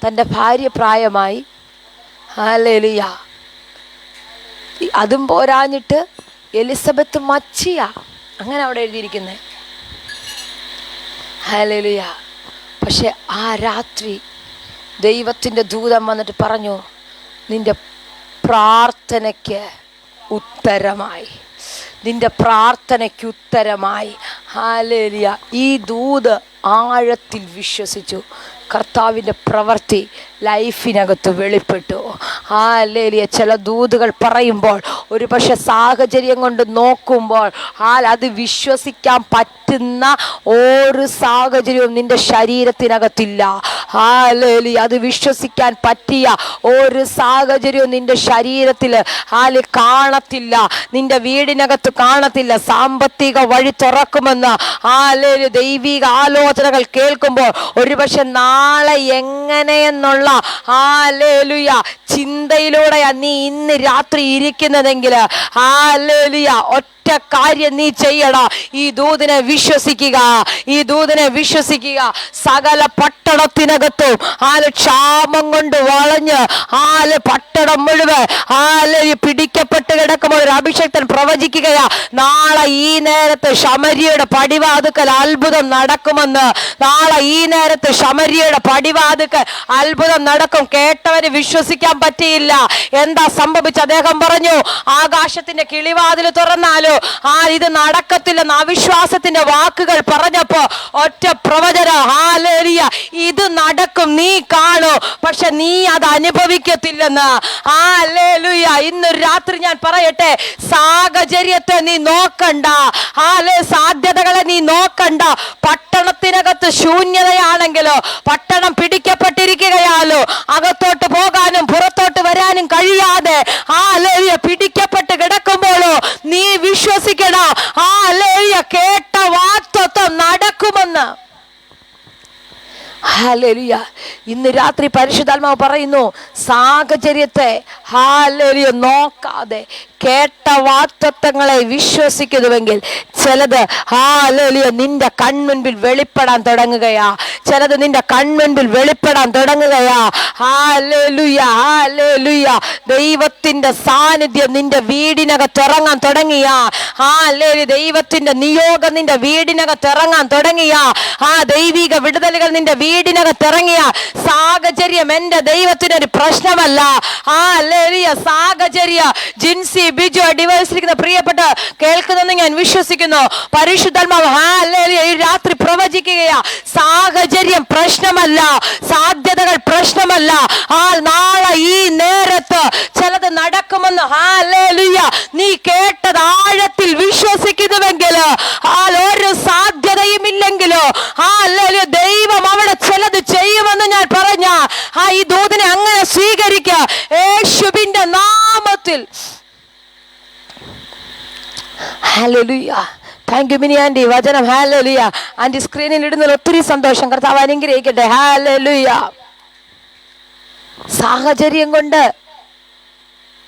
തൻ്റെ ഭാര്യ പ്രായമായി. ഹല്ലേലൂയ. അതും പോരാഞ്ഞിട്ട് എലിസബത്ത് മച്ചിയ, അങ്ങനെ അവിടെ എഴുതിയിരിക്കുന്നത്. ഹല്ലേലൂയ. പക്ഷെ ആ രാത്രി ദൈവത്തിൻ്റെ ദൂതൻ വന്നിട്ട് പറഞ്ഞു, നിന്റെ പ്രാർത്ഥനയ്ക്ക് ഉത്തരമായി, നിന്റെ പ്രാർത്ഥനയ്ക്ക് ഉത്തരമായി. ഹല്ലേലൂയ. ഈ ദൂത് ആഴത്തിൽ വിശ്വസിച്ചു. കർത്താവിൻ്റെ പ്രവൃത്തി ലൈഫിനകത്ത് വെളിപ്പെട്ടു. ഹല്ലേലൂയ. ചില ദൂതുകൾ പറയുമ്പോൾ ഒരു പക്ഷെ സാഹചര്യം കൊണ്ട് നോക്കുമ്പോൾ അത് വിശ്വസിക്കാൻ പറ്റുന്ന ഒരു സാഹചര്യവും നിന്റെ ശരീരത്തിനകത്തില്ല. ഹല്ലേലൂയ. അത് വിശ്വസിക്കാൻ പറ്റിയ ഒരു സാഹചര്യവും നിന്റെ ശരീരത്തിൽ കാണത്തില്ല, നിന്റെ വീടിനകത്ത് കാണത്തില്ല. സാമ്പത്തിക വഴി തുറക്കുമെന്ന് ഹല്ലേലൂയ ദൈവിക ആലോചനകൾ കേൾക്കുമ്പോൾ ഒരുപക്ഷെ നാളെ എങ്ങനെയെന്നുള്ള ഹല്ലേലൂയ ചിന്തയിലൂടെയാ നീ ഇന്ന് രാത്രി ഇരിക്കുന്നതെങ്കിൽ ഹല്ലേലൂയ ഒറ്റ കാര്യം നീ ചെയ്യണം, ഈ ദൂതനെ വിശ്വസിക്കുക, ഈ ദൂതനെ വിശ്വസിക്കുക. സകല പട്ടണത്തിനകത്തും ക്ഷാമം കൊണ്ട് വളഞ്ഞ് പട്ടണം മുഴുവൻ പിടിക്കപ്പെട്ട് കിടക്കുമ്പോൾ ഒരു അഭിഷക്തൻ പ്രവചിക്കുകയാ, നാളെ ഈ നേരത്ത് ശമര്യയുടെ പടിവാതുക്കൽ അത്ഭുതം നടക്കുമെന്ന്. നാളെ ഈ നേരത്ത് ശമര്യയുടെ പടിവാതുക്കൽ അത്ഭുതം നടക്കും. കേട്ടവന് വിശ്വസിക്കാൻ പറ്റിയില്ല. എന്താ സംഭവിച്ച? അദ്ദേഹം പറഞ്ഞു, ആകാശത്തിന്റെ കിളിവാതിൽ തുറന്നാലോ ഇത് നടക്കത്തില്ലെന്ന് അവിശ്വാസത്തിന്റെ വാക്കുകൾ പറഞ്ഞപ്പോ ഒറ്റ പ്രവചന, ഹല്ലേലൂയ, ഇത് നടക്കും, നീ കാണും, പക്ഷെ നീ അത് അനുഭവിക്കത്തില്ലെന്ന്. ഹല്ലേലൂയ. ഇന്ന് രാത്രി ഞാൻ പറയട്ടെ, സാഹചര്യത്തെ നീ നോക്കണ്ട, സാധ്യതകളെ നീ നോക്കണ്ട. പട്ടണത്തിനകത്ത് ശൂന്യതയാണെങ്കിലോ, പട്ടണം പിടിക്കപ്പെട്ടിരിക്കുകയാലോ, അകത്തോട്ട് പോകാനും പുറത്തോട്ട് വരാനും കഴിയാതെ പിടിക്കപ്പെട്ട് കിടക്കുമ്പോഴോ നീ വിശ്വസിക്കണം. ഹല്ലേലൂയ. കേട്ട ഹല്ലേലൂയ. ഇന്ന് രാത്രി പരിശുദ്ധാത്മാവ് പറയുന്നു, സാഹചര്യത്തെ ഹല്ലേലൂയ നോക്കാതെ കേട്ട വാഗ്ദത്തങ്ങളെ വിശ്വസിക്കുന്നുവെങ്കിൽ ചിലത് ഹല്ലേലൂയ നിന്റെ കൺമുൻപിൽ വെളിപ്പെടാൻ തുടങ്ങുകയാ. ചിലത് നിന്റെ കൺമുൻപിൽ വെളിപ്പെടാൻ തുടങ്ങുകയാ. Hallelujah, hallelujah. ദൈവത്തിന്റെ സാന്നിധ്യം നിന്റെ വീടിനകത്ത് ഇറങ്ങാൻ തുടങ്ങിയ, ഹല്ലേലൂയ, ദൈവത്തിന്റെ നിയോഗം നിന്റെ വീടിനകത്ത് ഇറങ്ങാൻ തുടങ്ങിയ, ദൈവിക വിടുതലുകൾ നിന്റെ വീടിനകത്ത് ഇറങ്ങിയ, സാഹചര്യം എന്റെ ദൈവത്തിനൊരു പ്രശ്നമല്ല. ഹല്ലേലൂയ. സാഹചര്യ ജിൻസി ബിജു ഡിവൈസിരിക്കുന്ന പ്രിയപ്പെട്ട കേൾക്കുന്നെന്ന് ഞാൻ വിശ്വസിക്കുന്നു. പരിശുദ്ധാത്മാവ് ഹല്ലേലൂയ ഈ രാത്രി പ്രവചിക്കുകയാ, സാഹചര്യം പ്രശ്നമല്ല, സാധ്യതകൾ പ്രശ്നമല്ല. നാളെ ഈ നേരത്ത് ചിലത് നടക്കുമെന്ന് ഹല്ലേലൂയ നീ കേട്ടത് ആഴത്തിൽ വിശ്വസിക്കുന്നുവെങ്കിൽ, ഒരു സാധ്യതയും ഇല്ലെങ്കിലോ ഹല്ലേലൂയ ദൈവം അവിടെ ചിലത് ചെയ്യുമെന്ന് ഞാൻ പറഞ്ഞ ഈ ദൂതനെ അങ്ങനെ സ്വീകരിക്കുക യേശുവിന്റെ നാമത്തിൽ. Hallelujah. Thank you Mini aunty. വചനം ഹല്ലേലൂയ ആന്റി സ്ക്രീനിൽ ഇടുന്നതിൽ ഒത്തിരി സന്തോഷം. കർത്താവ് അനുഗ്രഹിക്കട്ടെ. ഹല്ലേലൂയ. സാഹചര്യം കൊണ്ട്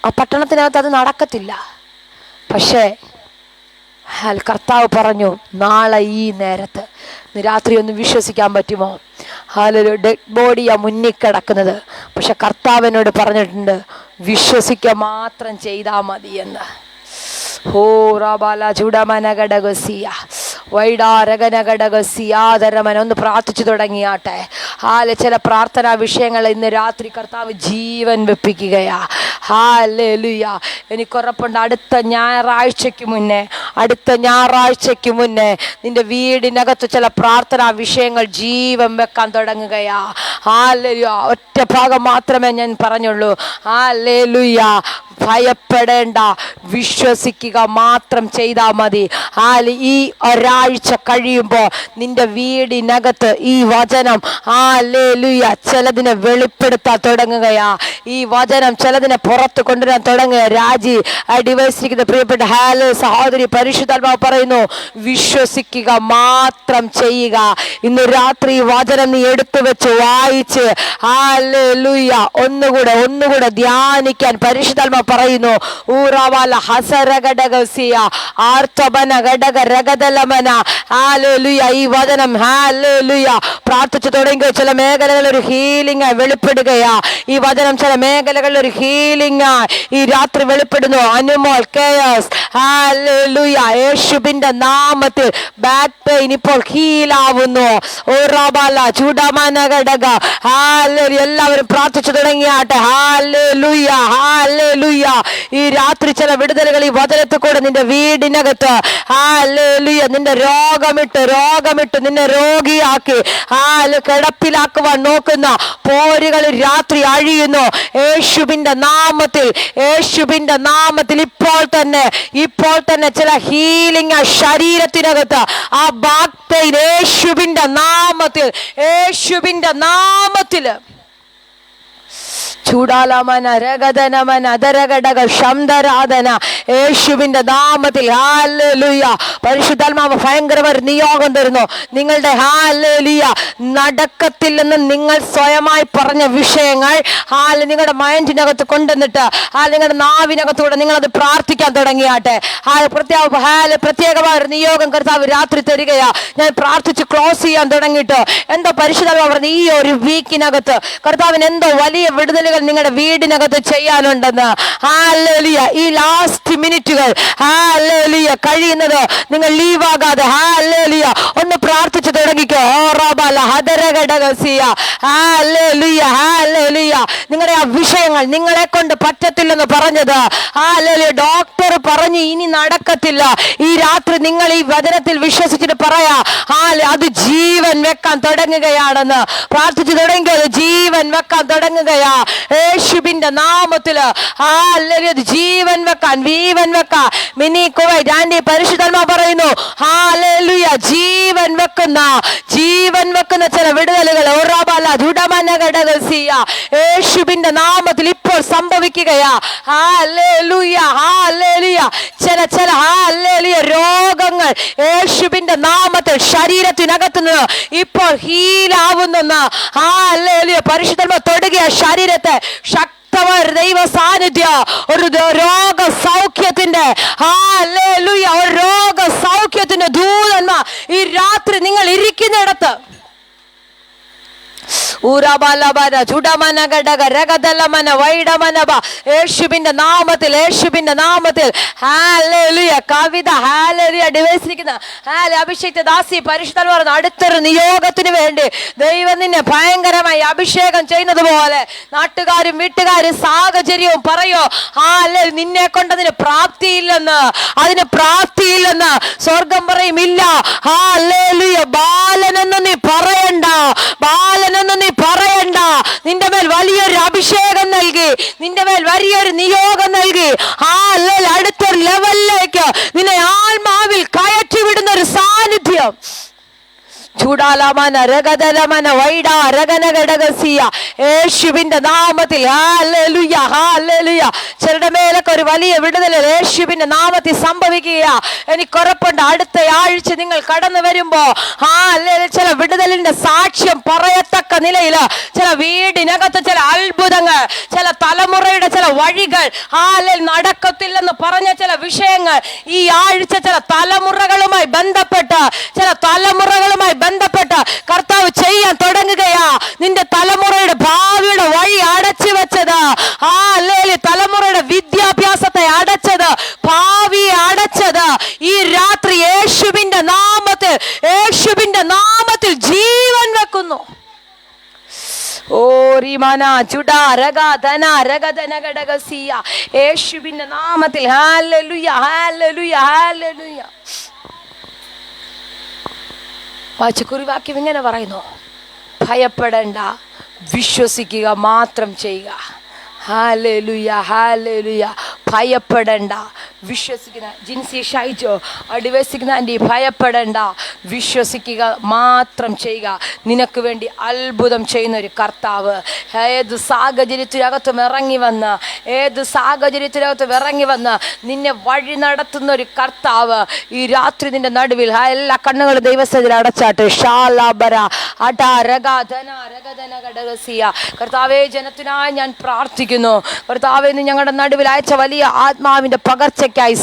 ആ പട്ടണത്തിനകത്ത് അത് നടക്കത്തില്ല. പക്ഷേ കർത്താവ് പറഞ്ഞു, നാളെ ഈ നേരത്ത് രാത്രി ഒന്ന് വിശ്വസിക്കാൻ പറ്റുമോ? ഹല്ലേലൂയ. ഡെഡ് ബോഡിയാ മുന്നിൽ കിടക്കുന്നത്. പക്ഷെ കർത്താവിനോട് പറഞ്ഞിട്ടുണ്ട്, വിശ്വസിക്കുക മാത്രം ചെയ്താൽ മതി എന്ന്. ഹോ റാബാല ചുടമനഘടകസിയ വൈഡാരകനഘടകസിയാദരമന. ഒന്ന് പ്രാർത്ഥിച്ചു തുടങ്ങിയാട്ടെ. ചില പ്രാർത്ഥനാ വിഷയങ്ങൾ ഇന്ന് രാത്രി കർത്താവ് ജീവൻ വെപ്പിക്കുകയാ. ഹല്ലേലൂയ. എനിക്കുറപ്പുണ്ട് അടുത്ത ഞായറാഴ്ചയ്ക്ക് മുന്നേ നിന്റെ വീടിനകത്ത് ചില പ്രാർത്ഥനാ വിഷയങ്ങൾ ജീവൻ വെക്കാൻ തുടങ്ങുകയാ. ഹല്ലേലൂയ. ഒറ്റ ഭാഗം മാത്രമേ ഞാൻ പറഞ്ഞുള്ളൂ. ഹല്ലേലൂയ. ഭയപ്പെടേണ്ട, വിശ്വസിക്കുക മാത്രം ചെയ്താൽ മതി. ഈ ഒരാഴ്ച കഴിയുമ്പോൾ നിന്റെ വീടിനകത്ത് ഈ വചനം ഹല്ലേലൂയ ചിലതിനെ വെളിപ്പെടുത്താൻ തുടങ്ങുകയാ. ഈ വചനം ചിലതിനെ പുറത്ത് കൊണ്ടുവരാൻ തുടങ്ങുക. രാജി ഡിവൈസിരിക്കുന്ന പ്രിയപ്പെട്ട സഹോദരി, പരിശുദ്ധാത്മാവ് പറയുന്നു, വിശ്വസിക്കുക മാത്രം ചെയ്യുക. ഇന്ന് രാത്രി വചനം നീ എടുത്തു വെച്ച് വായിച്ച് ഹല്ലേലൂയ ഒന്നുകൂടെ ധ്യാനിക്കാൻ പരിശുദ്ധാത്മാവ് പറയുന്നു. ഊറാവാല ഹസരഘടകസിയ ആർത്തബന ഘടക രഗതലമന. ഹല്ലേലൂയ. ഈ വചനം ഹല്ലേലൂയ പ്രാർത്ഥിച്ചു തുടങ്ങിയ ചില മേഖലകളിൽ ഒരു ഹീലിംഗ് വെളിപ്പെടുകയാ. ഈ വചനം ചില മേഖലകളിൽ ഒരു ഹീലിംഗ് ഈ രാത്രി വെളിപ്പെടുന്നു. അനുമോൾ കേസ് ഹല്ലേലൂയ യേശുവിന്റെ നാമത്തിൽ ബാക്ക് പെയിൻ ഇപ്പോൾ ഹീലാവുന്നു. ഊറാവാല ചുടമന ഘടക. ഹല്ലേലൂയ. എല്ലാവരും പ്രാർത്ഥിച്ചു തുടങ്ങിയാട്ടെ. ഹല്ലേലൂയ, ഹല്ലേലൂയ. ഈ രാത്രി ചില വിടുതലുകൾ ഈ വചനത്തിൽ കൂടെ നിന്റെ വീടിനകത്ത് ഹല്ലേലൂയ നിന്റെ രോഗമിട്ട് നിന്നെ രോഗിയാക്കി കിടപ്പിലാക്കുവാൻ നോക്കുന്ന പോരുകൾ രാത്രി അഴിയുന്നു യേശുവിന്റെ നാമത്തിൽ. ഇപ്പോൾ തന്നെ ചില ഹീലിംഗ് ശരീരത്തിനകത്ത് ആ ബാക്ക് പെയിൻ യേശുവിന്റെ നാമത്തിൽ ചൂടാലമന രഗതനമന അതരഘടക ശബ്ദരാധന യേശുവിന്റെ നാമത്തിൽ. ഹല്ലേലൂയ. പരിശുദ്ധാത്മാവ് ഭയങ്കരമായ നിയോഗം തരുന്നു. നിങ്ങളുടെ ഹല്ലേലൂയ നടക്കത്തില്ലെന്ന് നിങ്ങൾ സ്വയമായി പറഞ്ഞ വിഷയങ്ങൾ നിങ്ങളുടെ മൈൻഡിനകത്ത് കൊണ്ടുവന്നിട്ട് നിങ്ങളുടെ നാവിനകത്തൂടെ നിങ്ങളത് പ്രാർത്ഥിക്കാൻ തുടങ്ങിയാട്ടെ. പ്രത്യേകമായ ഒരു നിയോഗം കർത്താവ് രാത്രി തരികയാ. ഞാൻ പ്രാർത്ഥിച്ച് ക്ലോസ് ചെയ്യാൻ തുടങ്ങിയിട്ട് എന്തോ പരിശുദ്ധാത്മാവ് പറഞ്ഞു, ഈ ഒരു വീക്കിനകത്ത് കർത്താവിന് എന്തോ വലിയ വിടുതലുകൾ നിങ്ങളുടെ വീടിനകത്ത് ചെയ്യാനുണ്ടെന്ന്. ഹല്ലേലൂയ. ഈ ലാസ്റ്റ് മിനിറ്റുകൾ ഹല്ലേലൂയ കഴിയുന്നത് നിങ്ങൾ ലീവാകാതെ ഹല്ലേലൂയ ഒന്ന് പ്രാർത്ഥിച്ചു തുടങ്ങിക്കോ. നിങ്ങളുടെ ആ വിഷയങ്ങൾ നിങ്ങളെ കൊണ്ട് പറ്റത്തില്ലെന്ന് പറഞ്ഞത് ഹല്ലേലൂയ ഡോക്ടർ പറഞ്ഞു ഇനി നടക്കത്തില്ല. ഈ രാത്രി നിങ്ങൾ ഈ വചനത്തിൽ വിശ്വസിച്ചിട്ട് പറയാ അത് ജീവൻ വെക്കാൻ തുടങ്ങുകയാണെന്ന് പ്രാർത്ഥിച്ചു തുടങ്ങിയത് ജീവൻ വെക്കാൻ തുടങ്ങുകയാ യേശുവിന്റെ നാമത്തിൽ. ജീവൻ വെക്കാൻ മിനി കുവൈറ്റ് ആന്റി പരിശുദ്ധാത്മാവ് പറയുന്നു ഹല്ലേലൂയ ജീവൻ വെക്കുന്ന ചില വിടുതലുകൾ യേശുവിന്റെ നാമത്തിൽ ഇപ്പോൾ സംഭവിക്കുകയാ. ഹല്ലേലൂയ. ചില ഹല്ലേലൂയ രോഗങ്ങൾ രോഗങ്ങൾ യേശുവിന്റെ നാമത്തിൽ ശരീരത്തിനകത്തുനിന്ന് ഇപ്പോൾ ഹീലാവുന്നെന്ന് ഹല്ലേലൂയ. പരിശുദ്ധാത്മാവ് തൊടുകയ ശരീരത്തെ ദൈവ സാന്നിധ്യം ഒരു രോഗ സൗഖ്യത്തിന്റെ ഹല്ലേലൂയ ഒരു രോഗ സൗഖ്യത്തിന്റെ ദൂതന്മാർ ഈ രാത്രി നിങ്ങൾ ഇരിക്കുന്നിടത്ത് യേശുവിന്റെ നാമത്തിൽ യേശുവിന്റെ നാമത്തിൽ ഹല്ലേലൂയ. കവിത ഹല്ലേലൂയ ഡിവൈസിരിക്കുന്ന അഭിഷേകത്തെ ദാസി പരിശുദ്ധൻ പറഞ്ഞു അടുത്തൊരു നിയോഗത്തിന് വേണ്ടി ദൈവം നിന്നെ ഭയങ്കരമായി അഭിഷേകം ചെയ്യുന്നത് പോലെ നാട്ടുകാരും വീട്ടുകാരും സാഹചര്യവും പറയോ നിന്നെ കൊണ്ടതിന് പ്രാപ്തിയില്ലെന്ന്, അതിന് പ്രാപ്തിയില്ലെന്ന് സ്വർഗം പറയും. ഇല്ല ഹല്ലേലൂയ. ബാലനെന്ന് നീ പറയണ്ട, ബാലനെന്ന് നീ പറയണ്ട. നിന്റെ മേൽ വലിയൊരു അഭിഷേകം നൽകി, നിന്റെ മേൽ വലിയൊരു നിയോഗം നൽകി അടുത്തൊരു ലെവലിലേക്ക് നിന്നെ ആത്മാവിൽ കയറ്റി വിടുന്ന ഒരു സാന്നിധ്യം. യേശുവിന്റെ നാമത്തിൽ ഹല്ലേലൂയ ഹല്ലേലൂയ. ചിലരുടെ മേലൊക്കെ ഒരു വലിയ വിടുതൽ യേശുവിന്റെ നാമത്തിൽ സംഭവിക്കുക. എനിക്ക് ഉറപ്പുണ്ട് അടുത്ത ആഴ്ച നിങ്ങൾ കടന്നു വരുമ്പോ ചില വിടുതലിന്റെ സാക്ഷ്യം പറയത്തക്ക നിലയിൽ ചില വീടിനകത്ത് ചില അത്ഭുതങ്ങൾ, ചില തലമുറയുടെ ചില വഴികൾ നടക്കത്തില്ലെന്ന് പറഞ്ഞ ചില വിഷയങ്ങൾ ഈ ആഴ്ച ചില തലമുറകളുമായി ബന്ധപ്പെട്ട് കർത്താവ് ചെയ്യാൻ തുടങ്ങുകയാ. നിന്റെ തലമുറയുടെ ഭാവിയുടെ വഴി അടച്ചു വെച്ചത് തലമുറയുടെ വിദ്യാഭ്യാസത്തെ അടച്ചത്, ഭാവിയെ അടച്ചത് ഈ രാത്രി യേശുവിന്റെ നാമത്തിൽ ജീവൻ വെക്കുന്നു. യേശുവിന്റെ നാമത്തിൽ ഹല്ലേലൂയ ഹല്ലേലൂയ ഹല്ലേലൂയ. കുറിവാക്യം ഇങ്ങനെ പറയുന്നു, ഭയപ്പെടേണ്ട, വിശ്വസിക്കുക മാത്രം ചെയ്യുക. Hallelujah hallelujah. ഭയപ്പെടേണ്ട, വിശ്വസിക്കുന്ന ജിൻസി ഷൈജോ അടിവസിക്കുന്ന ആൻറ്റി, ഭയപ്പെടേണ്ട, വിശ്വസിക്കുക മാത്രം ചെയ്യുക. നിനക്ക് വേണ്ടി അത്ഭുതം ചെയ്യുന്ന ഒരു കർത്താവ് ഏത് സാഹചര്യത്തിനകത്തും ഇറങ്ങി വന്ന് നിന്നെ വഴി നടത്തുന്ന ഒരു കർത്താവ് ഈ രാത്രി നിന്റെ നടുവിൽ. എല്ലാ കണ്ണുകളും ദൈവസ്ഥയിൽ അടച്ചാട്ട്. കർത്താവേ, ജനത്തിനായി ഞാൻ പ്രാർത്ഥിക്കുന്നു. കർത്താവേ, ഞങ്ങളുടെ നടുവിൽ അയച്ച വലിയ ആത്മാവിന്റെ പകർച്ചയ്ക്കായി